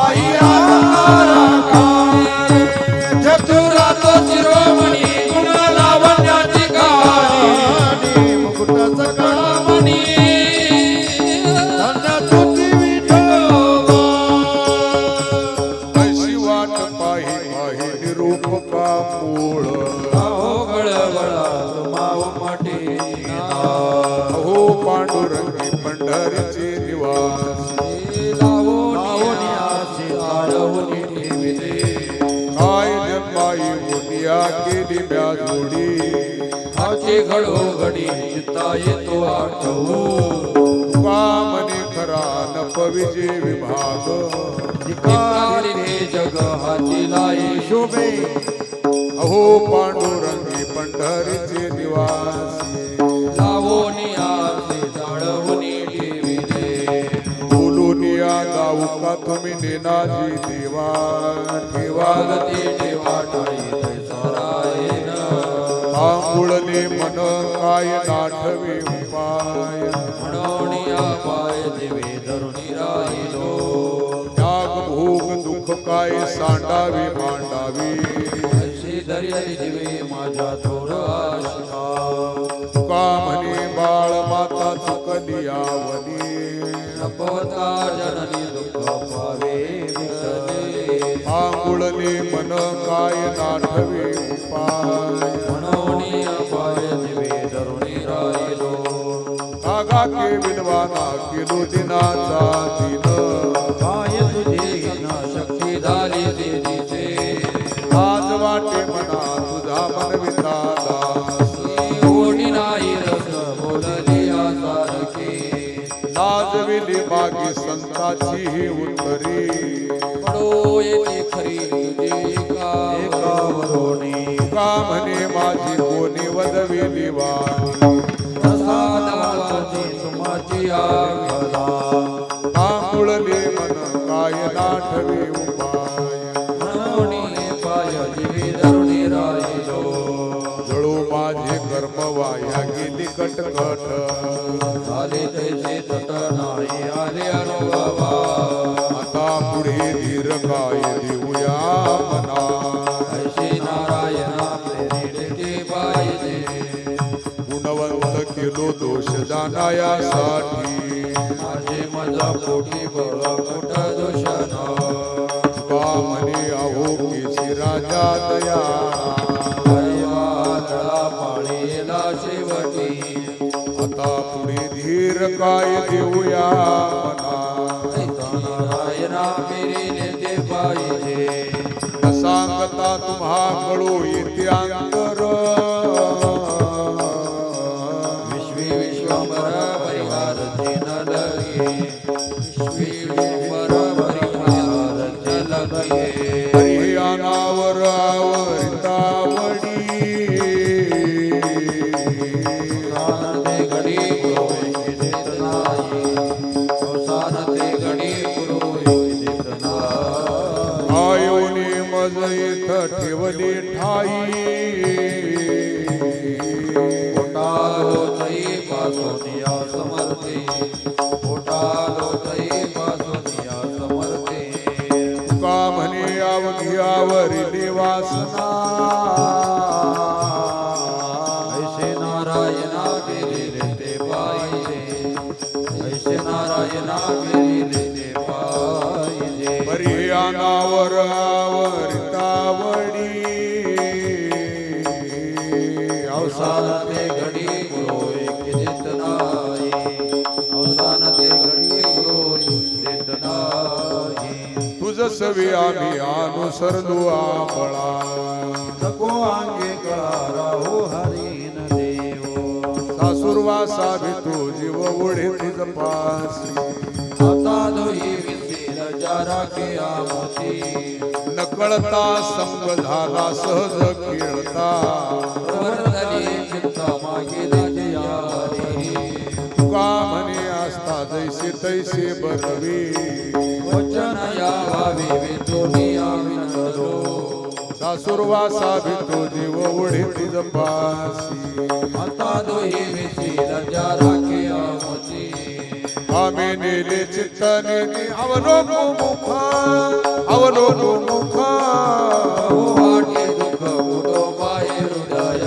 आई आकारा गाणी चतुरा तो शिरोमणी कुणाला वंदनाची गाणी मुकुट सकळा मणी धन्य तुझी विठोबा अशी वाट पाही पाही निरूपका मूळ अहो गळगळा माव माटी अहो पांडुरंगी पंढरीचे निवास लावणी आसे ताळवणी ठेविले काय जन्माई मुनिया केली म्या जोडी हाचे घडोघडी चित्ता येतो आठवू तुका मने खरा नप विजय विभाग धिक्कारी ते जग हाती लाई शोभे अहो पांडुरंगी पंढरीचे निवासी लावणी आसे ताळवणी ठेविले बोलून या गाऊ का तुम्ही नेनाजी देवा ठेवा वागते ठेवा ठाई तैसारायन आंघुळले मन काय नाठवे उपाय म्हणोनिया पाय देवे धरुणी राहिलो त्याग भोग दुःख काय सांडावे मांडावे ऐशी धर्यारी दिवे माझ्या थोर आशिका तुका म्हणे बाळ माता चुकली आवली नपवता जननी दुःख पावे विठ्ठले आंघुळले मन काय नाठवे उपाय म्हणोनिया पाय दिवे धरुणी राहिलो कागा के विद्वाना केलो दिनाचा दिन काय तुझे साची ही उत्तरी पडो येते खरी तुझी एकावरोनी का म्हणे माझी कोणी वदविली वाणी प्रसादाची सुमाची आखला तांबुळले मन काय नाठवे उपाय म्हणून पाय जीवी धरुणी राहिलो जळू माझे कर्म वाया गेली कटकट झाले तैसे तट नाही आले अनुभवा आता पुढे धीर काय देऊया मना ऐशी नारायणा प्रेरिते पाहिजे गुणवंत केलो दोष जाणायासाठी माझे माझा पोटी बळ मोठ दूषण का म्हणे अहो केशी राजा दया परिवारा पाळीला शेवटी आता पुढे धीर काय देऊया मना नारायणा प्रेरिते पाहिजे न सांगता तुम्हा कळू येते अंतर विश्वी विश्वंभर परिहार न लगे विश्वी विश्वंभर परिहार लगे हरी अनावर आवरितावडी ते घडी गुरु देत नाही अवसान ते घडी गुरु देत नाही आयोने मज इथ ठेवली ठाई पोटालो तई पासोनिया समर्थे पोटालो तई पासोनिया समर्थे तुका म्हणे अवघ्यावरिली वासना ऐसे नारायणा केलेले ते पाहिजे ऐसे नारायणा केलेले ते पाहिजे बरी अनावर आवरितावडी अवसान ते घडी गुरु एक देत नाही अवसान ते घडी गुरु देत नाही तुझ सवी आम्ही अनुसरलो आंबळा नको अंगे कळा राहो हरीन देव सासुरवासा भितो जीव ओढे तुझ पासी आता दोही विसील जारा के आमोती नकळता संग झाला सहज खेळता वर्तली चित्त मागेला जयारी तुका म्हणे असता जैसे तैसे बरवी वचन या भावे वेतोनिया विनलो सासुरवासा भितो जीव ओढे तुझ पासी आता दोही विसील जारा के आमोती आम्ही नेले चित्तने अवलोको मुख अवलोको मुख बहुवाटे दुःख कुटो पाये हृदय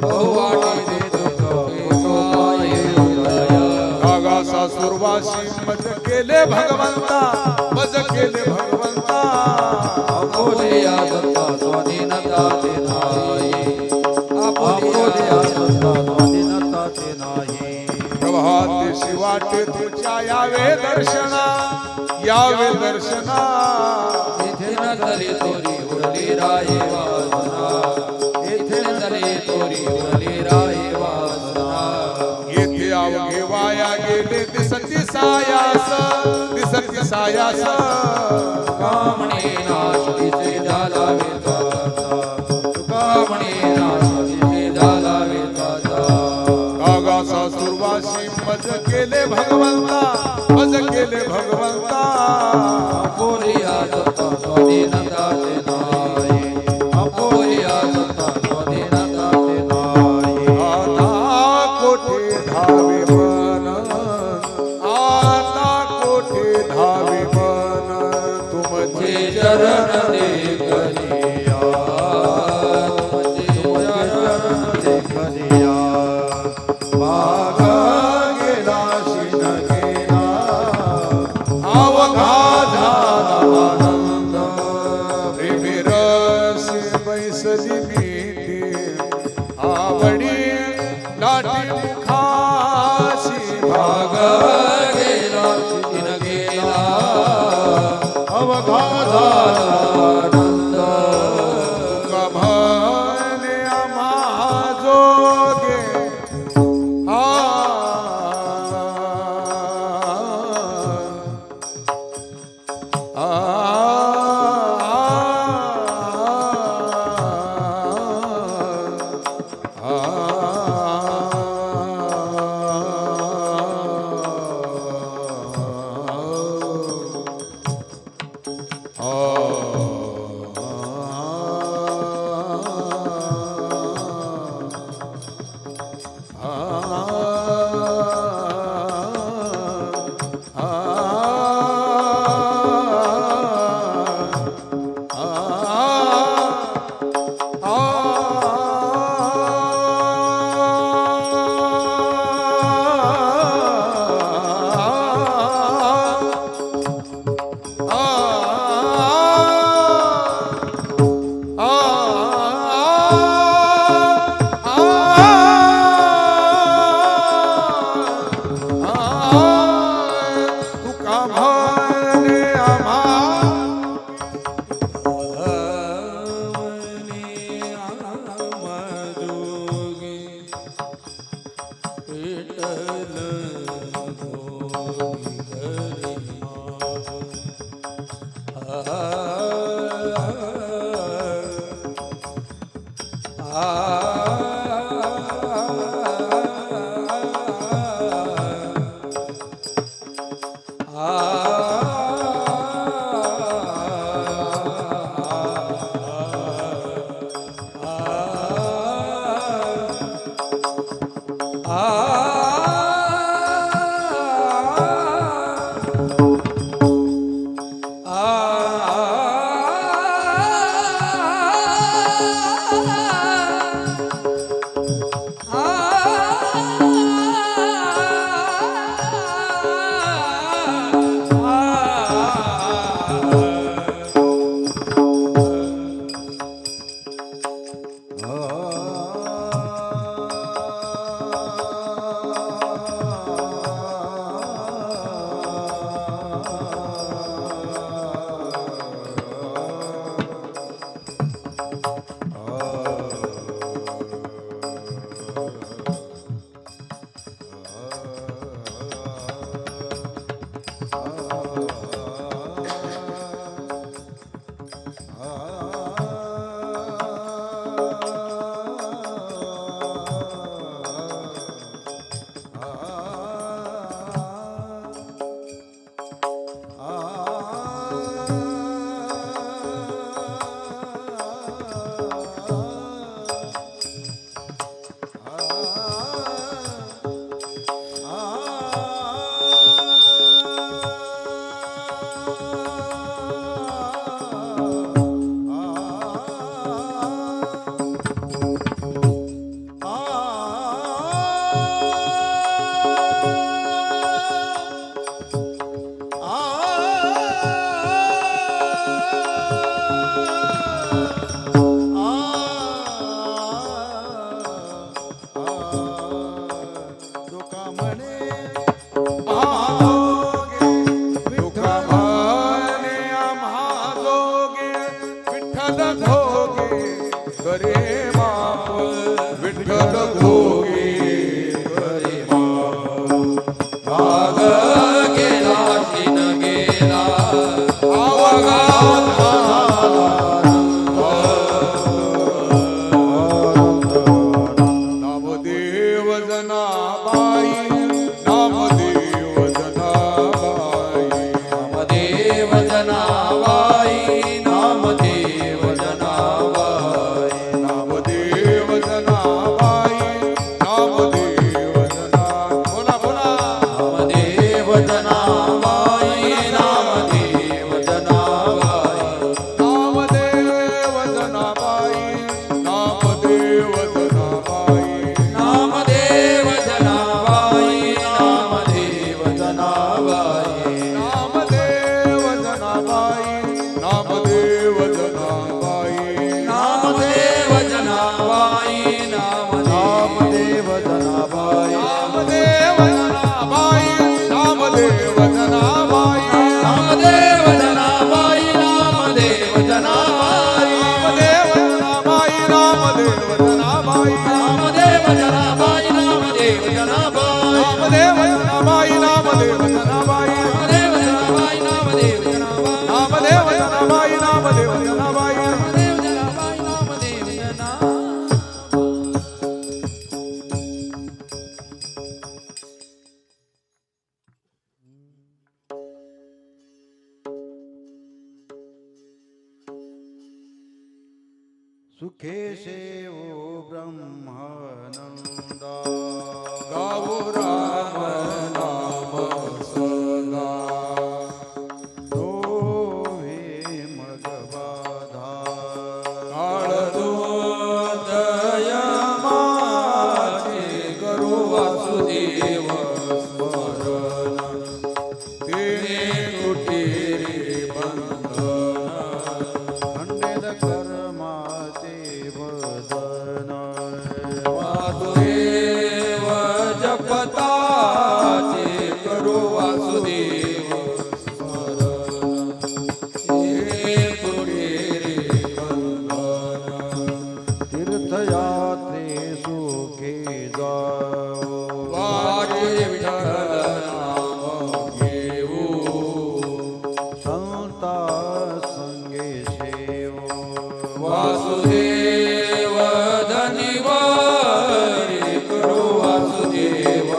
बहुवाटे दुःख कुटो पाये हृदय कागा सासुरवासी मज केले भगवंता मज केले भगवंता आपोलिया दत्ता स्वाधीनता ते नाही आपोलिया दत्ता स्वाधीनता ते नाही प्रभाते शिवाटे तुमच्या यावे दर्शना यावे दर्शना येथे न तरी तोरी उरली राये वासना येथे न तरी तोरी उरली राये वासना येथे अवघे वाया गेले दिसती सायास दिसती सायास कामणे नाश दिसे झाला वेताचा कामणे नाश दिसे झाला वेताचा कागा सासुरवासी मज केले भगवंता मज केले भगवंता आपोलिया दत्ता स्वाधीनता ते नाही आपोलिया दत्ता स्वाधीनता ते नाही आता कोठे धावे मन आता कोठे धावे मन तुमचे तुमचे चरण देखलिया तुमचे चरण देखलिया बाग गेला शिन गेला अवघा झाला आनंद प्रेमी रस बैसली मीठी आवडी लाटी मुखाशी भाग गेला दिन गेला अवघा झाला आनंद कमने आम्हा जोगे नामदेव जनाबाई नामदेव जनाबाई नामदेव जनाबाई नामदेव जनाबाई नामदेव जनाबाई नामदेव जना सुखे सेव ब्रह्मानंदा गावो राम नाम सदा दोहे मग बाधा काळजो दयमाचे करू वासुदेव स्मरण तेने तुटे रे बंधन खंडेल कर्माचे वदन वासुदेव जपताचे करू वासुदेव स्मरण तेने तुटे रे बंधन तीर्थयात्रे सुखे जाओ वाजे विठ्ठल नाम घेऊ संता संगे सेव वासुदेव धनिवारी करू वासुदेव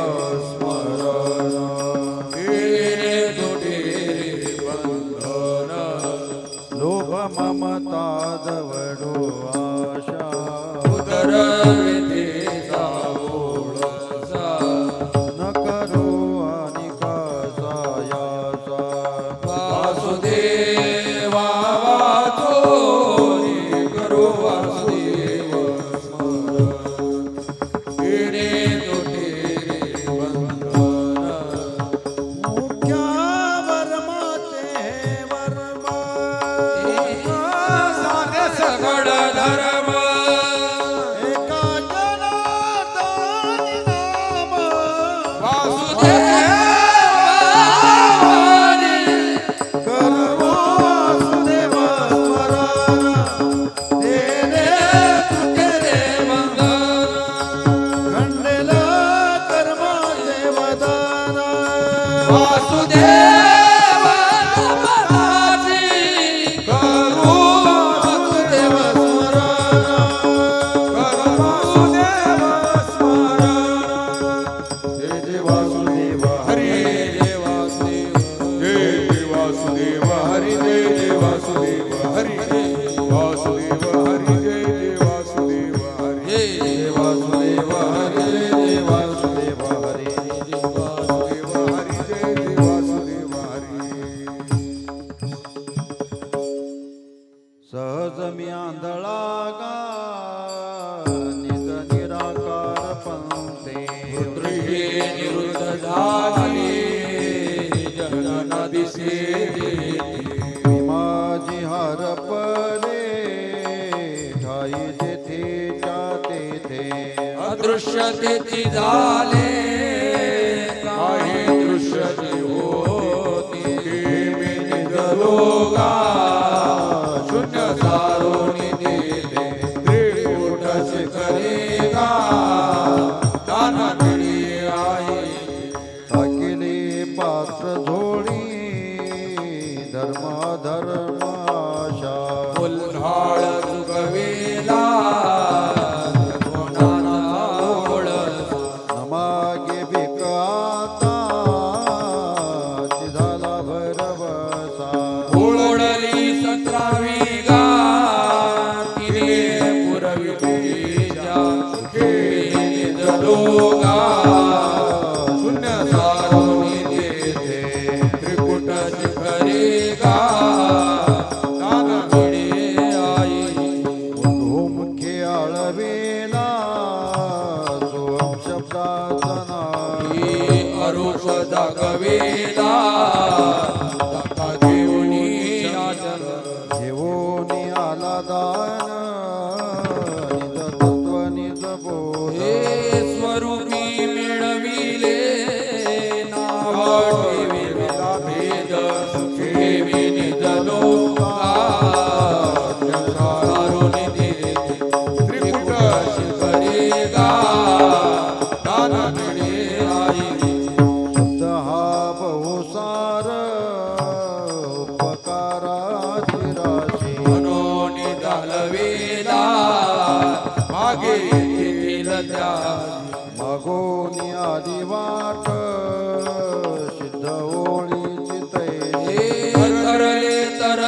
स्मरण तेने तुटे रे बंधन लोभ ममता दवडो आशा उदर विधेचा ओळसा न करो अनिका सायासा वासुदेवा वाचोरी करू वासुदेव स्मरण तेने तुटे रे बंधन मुख्या वर्माचे वर्मा साने सगळ धर्म एका जनार्दनी नाम वासुदेवारी कर्म वासुदेव स्मरण तेने तुटे रे बंधन खंडेल कर्माचे वदन वासुदेव नामाची करू वासुदेव स्मरण करू वासुदेव स्मरण जय जय वासुदेव हरी जय वासुदेव जय जय वासुदेव हरी जय जय वासुदेव हरी वासुदेव हरी जय जय वासुदेव हरी जय वासुदेव हरे जय वासुदेव हरे वासुदेव हरी जय जय वासुदेव हरी सहज मी आंधळा गा निज निराकार पंथे हे निवृत्त झाली जगन दिसे माझी हरपले ठाई जेथेच्या तेथे अदृश्य तेथी झाले काही दृश्य जे होती ते मी निजलोगा शून्य सारोनी दिले त्रिकूट शिखरेगा दाना मिळी आई टाकिले पात्र झोळी धर्म धर्माशा फुलझाड चुकवेला कोणाचा ओळख नमागे भिक आता झाला भरवसा ओळली 17वी गा तिने पुरविलीच्या सुखे निजलोगा शून्य सारोनी देते त्रिकुट शिखरेगा दान मिळे आई धूम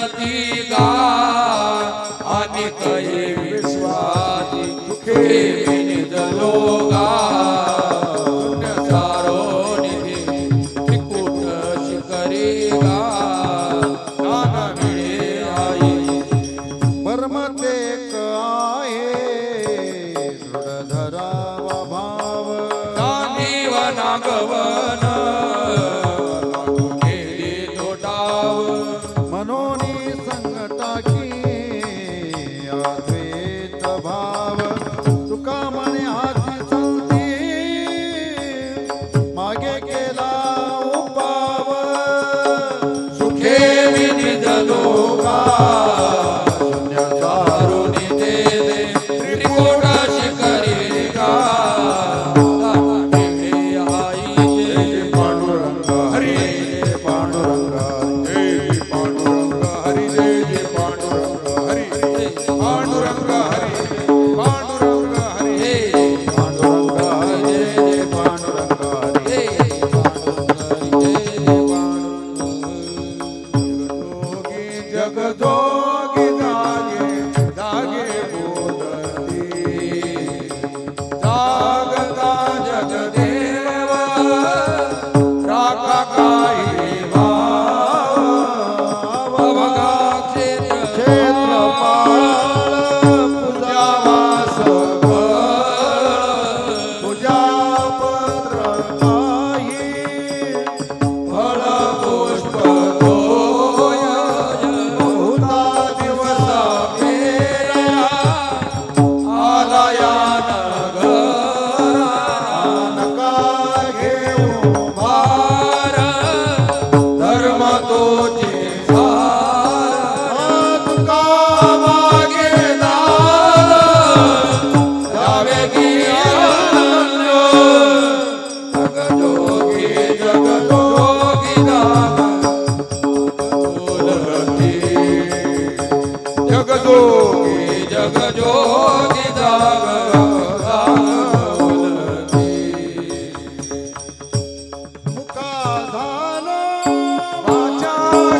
कुणती गा आणि कही विश्वासी सुखे विनिजलो गा शून्य सारो निधी त्रिकूट शिखरी गा नाना मिळे आई परमतेक आहे दृढ धरावा भाव जाणीव नागवन लागू गेली तोटाव मनोनी संकटाकी अद्वैत भाव तुका म्हणे हाती संती मागे केला उपाव सुखे विनिजलो गा शून्य सारुनी दे त्रिकूट शिखरी गा नाना मिळे आई जय पांडुरंग हरी जय पांडुरंग जय पांडुरंग हरी जय पांडुरंग हरी पांडुरंग हरी पांडुरंग हरी पांडुरंग जय पांडुरंग हरी जगजोगी जागे जागे बोलती जागता जगदेव राखा काही भाव बघा क्षेत्र क्षेत्रपाळ पूजावास पूजा पत्र आई फळ पुष्प तोय बहुता दिवस आलया नगरा नका घेऊ भार धर्म तोचे सार तुका मागे दार जावे की अनन्य जगजोगी जगजोगी बोलती जगजोगी जगजोगी बोलती मुका झालो वाचा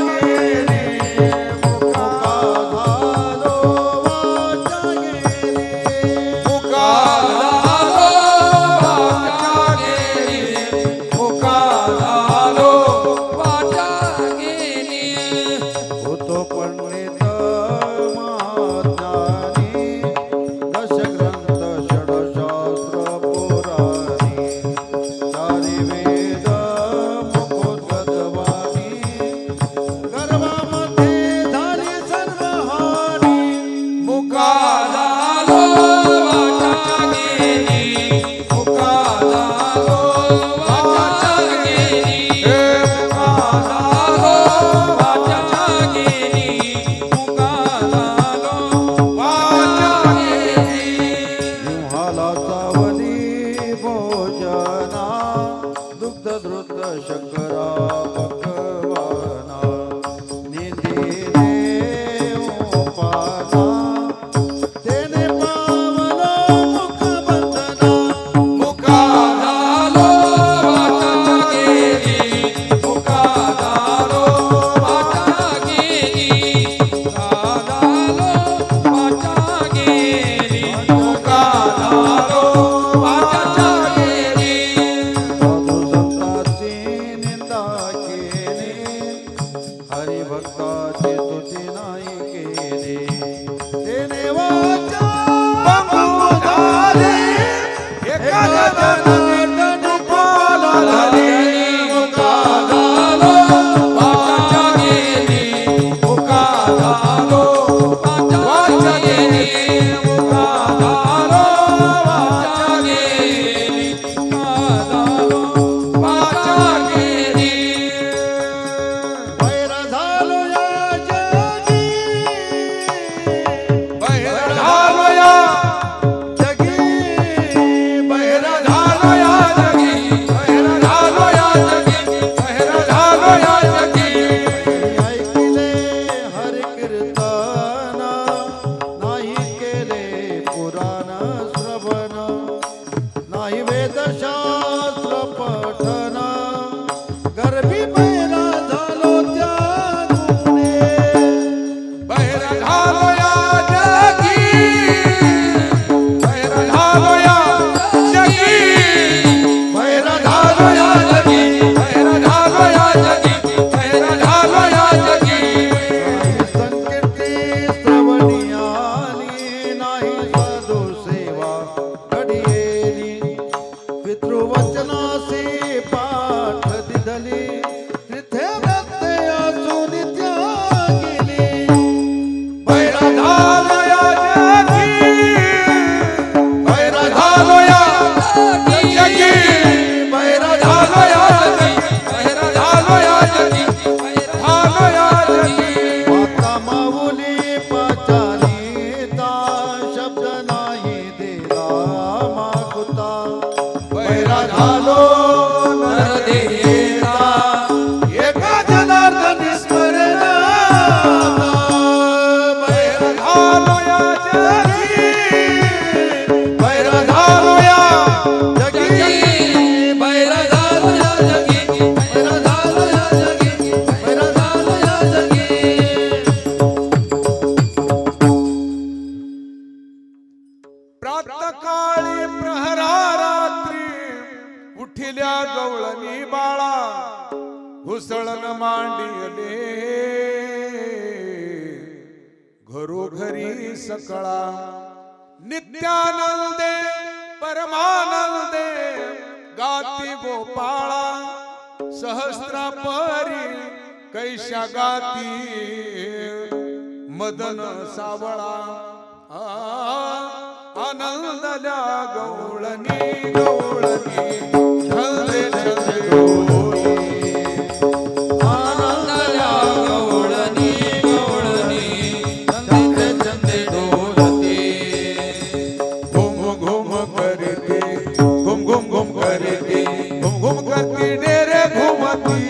गेली मुका झालो वाचा गेली मुका झालो वाचा गेली मुका झालो वाचा गेली होतो पंडित महाज्ञानी दशग्रंथ षडशास्त्र पुराणी चारी वेद मुखोद्गतवाणी गर्भामध्ये झाली सर्व हानी मुका झालो वाचा गेली मुका झालो वाचा गेली हे मुका झालो वाचा गेली मुका झालो वाचा गेली सिंहाला चावली भोजना दुग्ध द्रुत शंकरा पकवाना निंदिने उपाना तेने पावलो मुख बंधना मुका झालो वाचा गेली मुका झालो वाचा गेली मुका झालो वाचा गेली मुका झालो वाचा गेली साधू संतांची निंदा केली हरिभक्ताची स्तुती नाही केली तेने वाचा बंगू झाली एका जनार्दन बोलाली मुका झालो वाचा गेली मुका झालो वाचा गेली मुका झालो वाचा गेली मुका झालो वाचा गेली बैर झालो या जगी बैर झालो या जगी बैर झालो या घरोघरी सकळा नित्यानंदे परमानंदे गाती गोपाळा सहस्रापरी कैशा गाती मदन सावळा आनंदल्या गवळणी गवळणी छंदे छंदे डोली आनंदल्या गवळणी गवळणी छंदे छंदे डोलते घुम घुम करते घुम घुम घुम करते घुम घुम करती डेरे घुमती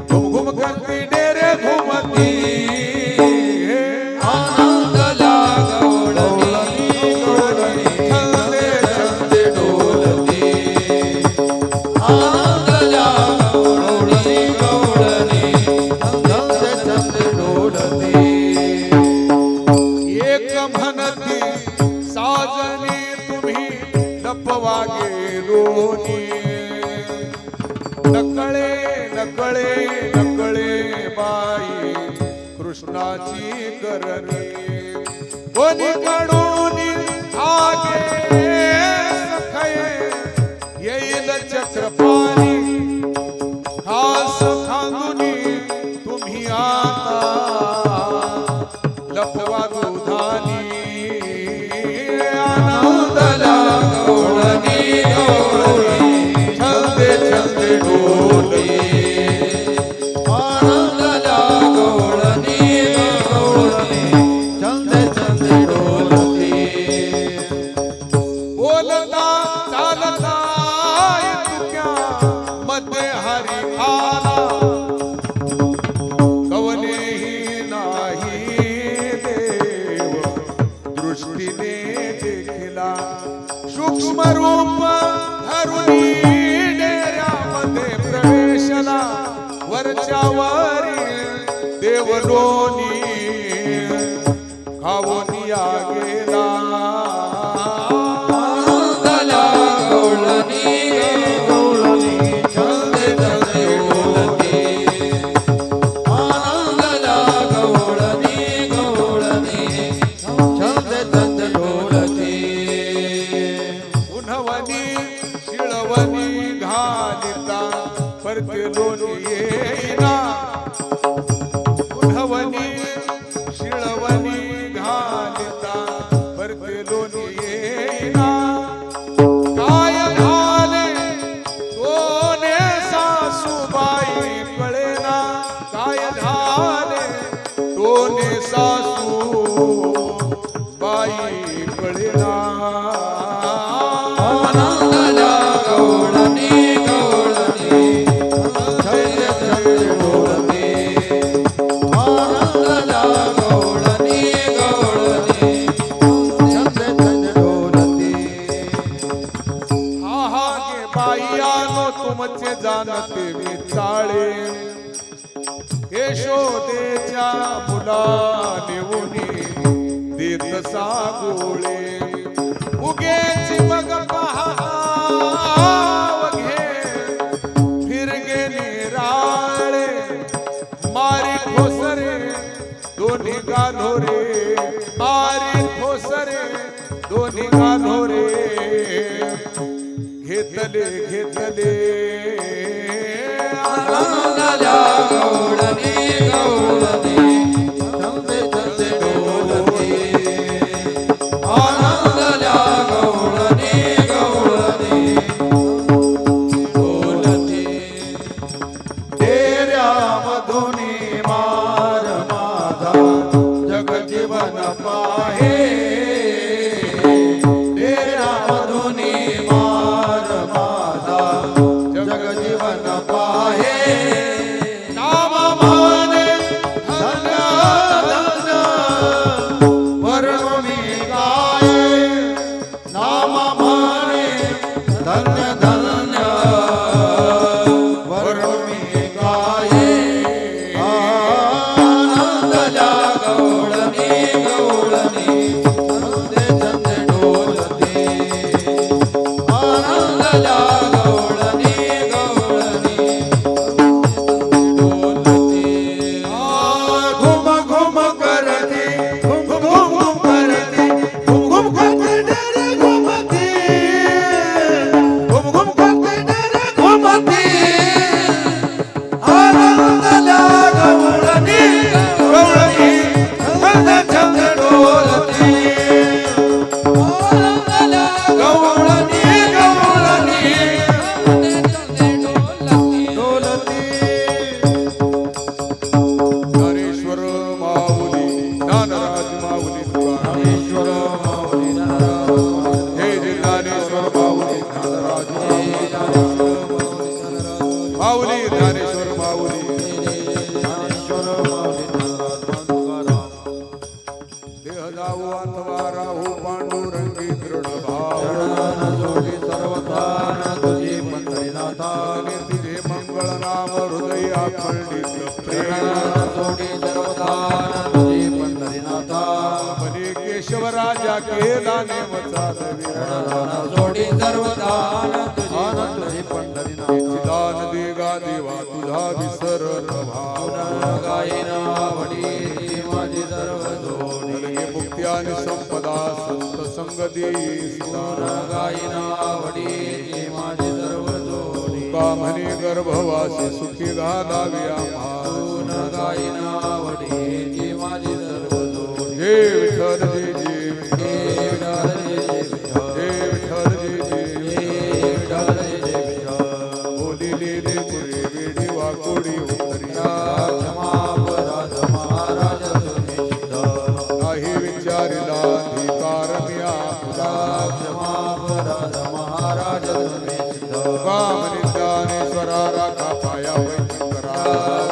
घुम घुम करती डेरे घुमती आनंदल्या गवळणी गवळणी छंदे छंदे डोलते आनंदल्या गवळणी गवळणी छंदे छंदे डोलते एक म्हणती साजनी तुम्ही लपवा गेलोनी नकळे नकळे नकळे बाई कृष्णाची करणी कोणी कडून आगे सखये येईल चक्रपाणी खास खांदुनी तुम्ही आता लपवा दुधानी आनंदला गवळणी गवळणी छंदे छंदे डोलते आनंदल्या गवळणी गवळणी छंदे छंदे डोलते बोलता चालता इतक्या मध्ये हरी आला कवनेही नाही देव दृष्टीने देखिला सूक्ष्म रूप धरुणी डेऱ्यामध्ये प्रवेशला वरच्या वरी देवलोनी खावनिया गेला आनंदल्या गवळणी गवळणी छंदे छंदे डोलते आनंदल्या गवळणी गवळणी छंदे छंदे डोलते उन्हवनी शिळवनी घालिता परते लोणी येईना उन्हवनी शिळवनी घालिता परते लोणी येईना काय झाले दोने सासूबाई कळेना काय झाले दोने सासू बाई कळेना आनंदल्या गवळणी गवळणी छंदे छंदे डोलते आनंदल्या गवळणी गवळणी छंदे छंदे डोलते हा हा गे बाईयानो तुमचे जाणते मी चाळे यशोदेच्या मुला नेऊनी देत सागोळे उगेची मग पहाव घे फिरगे निराळे मारी ठोसरे दोन्ही गाधोरे मारी ठोसरे दोन्ही गाधोरे घेतले घेतले आनंदल्या गवळणी गवळणी छंदे छंदे डोलते आनंदल्या गवळणी गवळणी डोलते डेऱ्यामधुनी मार माझा जगजीवन पाहे डेऱ्यामधुनी मार माझा जगजीवन पाहे नाम माने धन्य धन्य वर्णुनी गाये नाम म्हणे धन्य धन्य वर्णुनी गाये आनंदल्या गवळणी गवळणी देह जाऊ अथवा राहू पांडुरंगी दृढ भाव चरणान जोडी सर्वथा तुझी पंढरीनाथा तुझे मंगळ नाम हृदय पंडित प्रेम चरणान जोडी सर्वथा तुझी पंढरीनाथा बने केशव राजा केला नेमचा चरणान जोडी सर्वथा तुझी पंढरीनाथा दान देगा देवा तुझा विसर भाव गायन आवडी माझी सर्व जोडी नलगे मुक्ती आणि संपदा संत संग देई गायन आवडी माझी सर्व जोडी का म्हणे गर्भवासी सुखी घालावे आम्हा गायन आवडी माझी सर्व जोडी हे विठ्ठल जे जे विठ्ठल जय जय विठ्ठल हे विठ्ठल जे जे विठ्ठल जय जय विठ्ठल बोलिले रे पुरे वेडी वाकोडी उतरिया क्षमापराध महाराज तुम्ही सिद्ध काही विचारिला अधिकार मी आपला क्षमापराध महाराज तुम्ही सिद्ध काम नित्यानेश्वरा राखा पाया वैकरा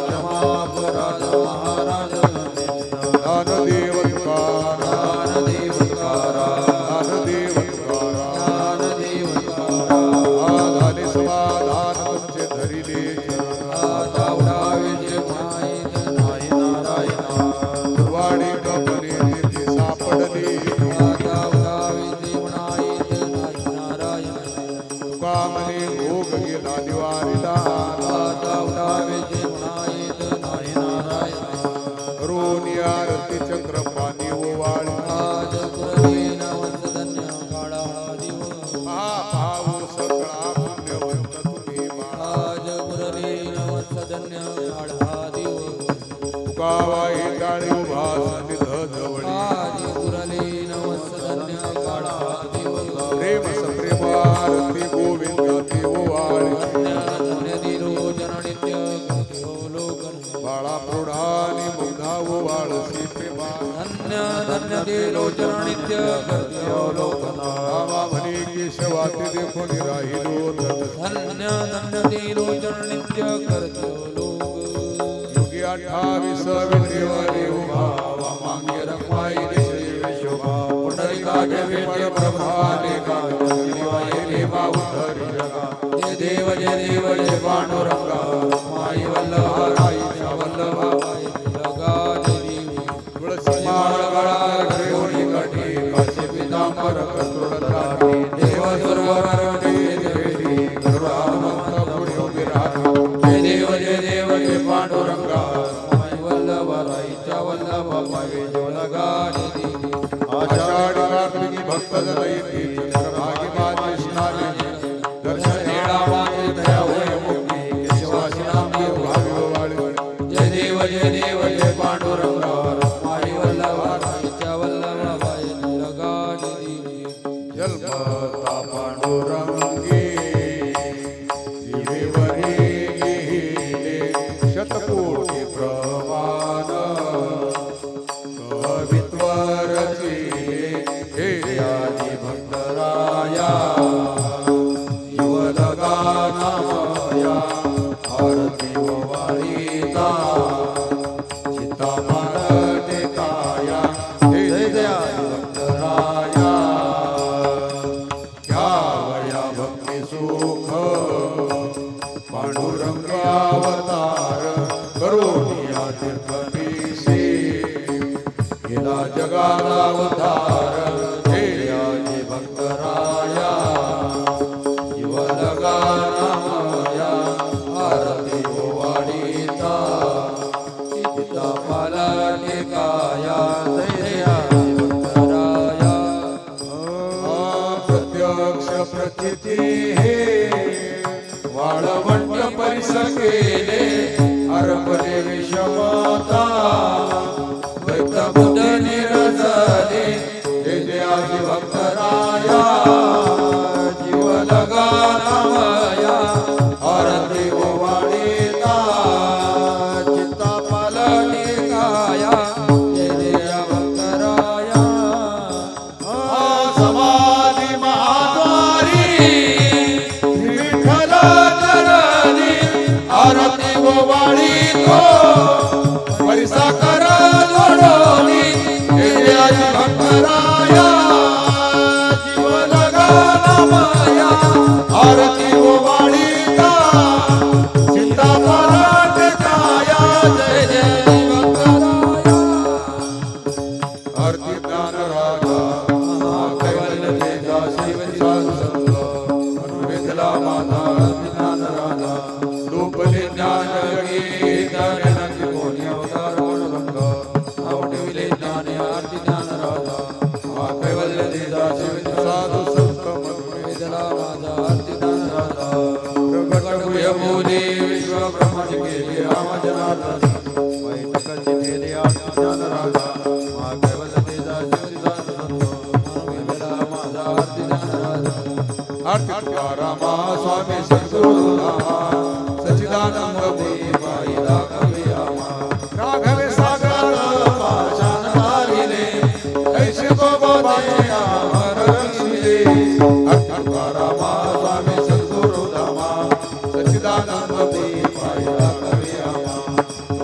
क्षमापराध महाराज तुम्ही सिद्ध दान देवत्कारा ज्ञानदेवकारा दान देवत्कारा ज्ञानदेवकारा झाले समाधान तुमचे धरिले चरण आता उडावीचे माहीत नाही नारायणा दुर्वाडी कपले तेथे सापडले आता उडावीचे माहीत नाही नारायणा तुका म्हणे भोग गेला दिवारीला आता उडावीचे माहीत नाही नारायणा करून आरती चक्र पाणी ओवाळी आज पुरवीन वंशधन्य काळा दिव महाभाऊ सगळा पुण्यवंत तुम्ही माळा आज पुरवीन वंशधन्य काळा दिव तुका वाही टाळी उभा निध जवळी आज पुरलीन वंशधन्य काळा दिव प्रेम सप्रेम आरती गोविंद ते ओवाळी धन्य दिलो जननित्य लोकन बाळा प्रौढानी मुग्धा ओवाळसी प्रेमा धन्य धन्य दिलो जननित्य लोकना रामा म्हणे केशवाती देखो राहिलो धन्य धन्य दिलो जननित्य लोक युगी 28 विठेवरी उभा वामांगे रखमाई देशे शोभा पुंडलिकाचे विठ्ठल प्रभाले गावाये बाउधरी जगा जय देव जय पांडुरंगा माई वल्लभा राईच्या वल्लभा बाई लगा देवी तुळसी माळ गळा घेऊन कटी काशी पितांबर कस्तुरताटी देव स्वर्गवरती देवी गरुडामंत पुढे उभी राहा जय देव जय पांडुरंगा माई वल्लभा राईच्या वल्लभा बाई लगा देवी आषाढ कार्तिकी भक्तजन येती चंद्रभागी माझे स्नाने दर्शन हेळा वाटे दया होय मुक्ती केशवासी नाम देव भावी ओवाळी जय देव जय पांडुरंगा माई वल्लभा राईच्या वल्लभा बाई लगा देवी जलपता पांडुरंगी जीवेवरी लिहिले शतकोटी प्रमाण कवित्व रचिले हे आदि भक्तराया जीवलगानामया आरती वाळीता चित्तामान टेकाया जय जय आदि भक्तराया घ्यावया भक्ती सुख पांडुरंग अवतार करोनिया तीर्थमीशी गेला जगाला उद्धार हे आदि भक्तराया जीवलगानामया आरती वाळीता चित्तापाला टेकाया जय आदि भक्तराया प्रत्यक्ष प्रचिती हे वाळवंट परिस केले अर्पणे विषमता वैतबुद्ध निरजले हे जे आदि भक्तराया जीवलगानामया आरती ओवाळीता चित्तापाल टेकाया हे जे भक्तराया समाधी महाद्वारी विठ्ठल चरणी आरती ओवाळीतो परिस ज्ञान राजा मा कैवल तेजा ज्योतिदास संतो वेला माझा आरती ज्ञान राजा आरती तुकारामा स्वामी सद्गुरुनामा सच्चिदानंद देवाई दाखवे आमा राघवे सागर पाषाण मारिले ऐसे गोबाचे अमर रक्षिले आरती तुकारामा स्वामी सद्गुरुनामा सच्चिदानंद देवाई दाखवे आमा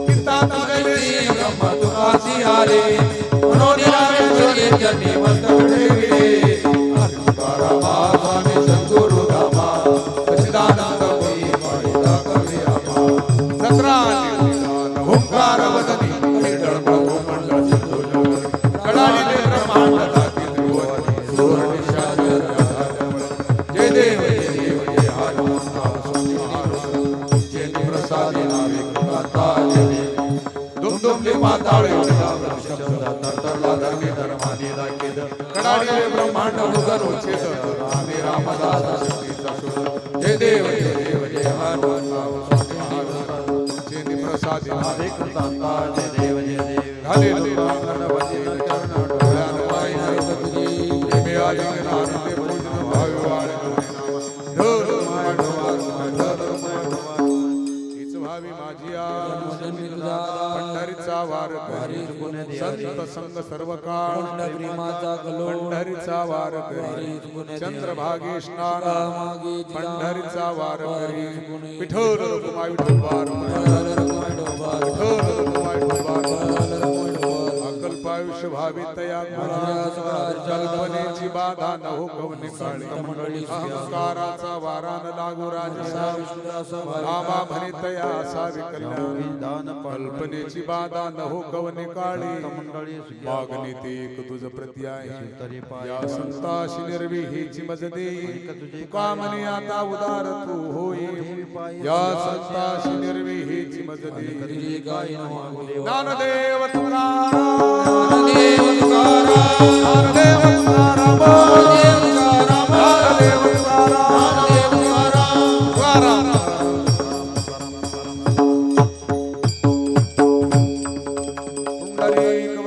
कीर्तन गले ब्रह्म तुकासी हारे मनोनिरामेश्वरी चरणी मस्तक ठेविले तुकारामा स्वामी सद्गुरु रामा सच्चिदानंद देवाई दाखवे आमा सत्रा ओंकार वदनी विठ्ठल प्रभू मंडळ सिद्धो जगत कडाळीले ब्रह्मांड दाती त्रिभुवनी सुवर्ण निशाचर जय देव जय हनुमंता स्वामी महाराज जय प्रसादी नावे कृपाता जय देव दुमदुमले माताळे शब्द तरतरला धर्मी धर्माने दाखित कडाळीले ब्रह्मांड उदर उच्छेद रामे रामदास शक्तीचा शोध जय देव जय हनुमंता स्वामी महाराज जय प्रसादी हरे कृतांता जय देव घाले गणपती चरण डोळ्यान पाय तुझी प्रेमे आदि नारते पूजन भावी वाळे ढोल हीच भावी माझी पंढरीचा वार करी संत संग सर्व काळ पंढरीचा वार करी चंद्रभागी स्नान पंढरीचा वार करी विठोर रुक्माई विठोबार विठोर रुक्माई विठोबार अकल्पायुष्य भावी तया कल्पनेची बाधा न हो कवने काळी अहंकाराचा वारा न लागू राजसा नामा म्हणे तया असावी कल्याण कल्पनेची बाधा न हो कवने काळी मागणी ते एक तुझ प्रती आहे या संताशी निर्विहीची मज देई तुका म्हणे आता उदार तू होई या संताशी निर्विहीची मज देई ज्ञानदेव तुकाराम देव तुकाराम ज्ञानदेव तुकाराम देव तुकाराम ज्ञानदेव तुकाराम देव तुकाराम तुकाराम पुंडरीक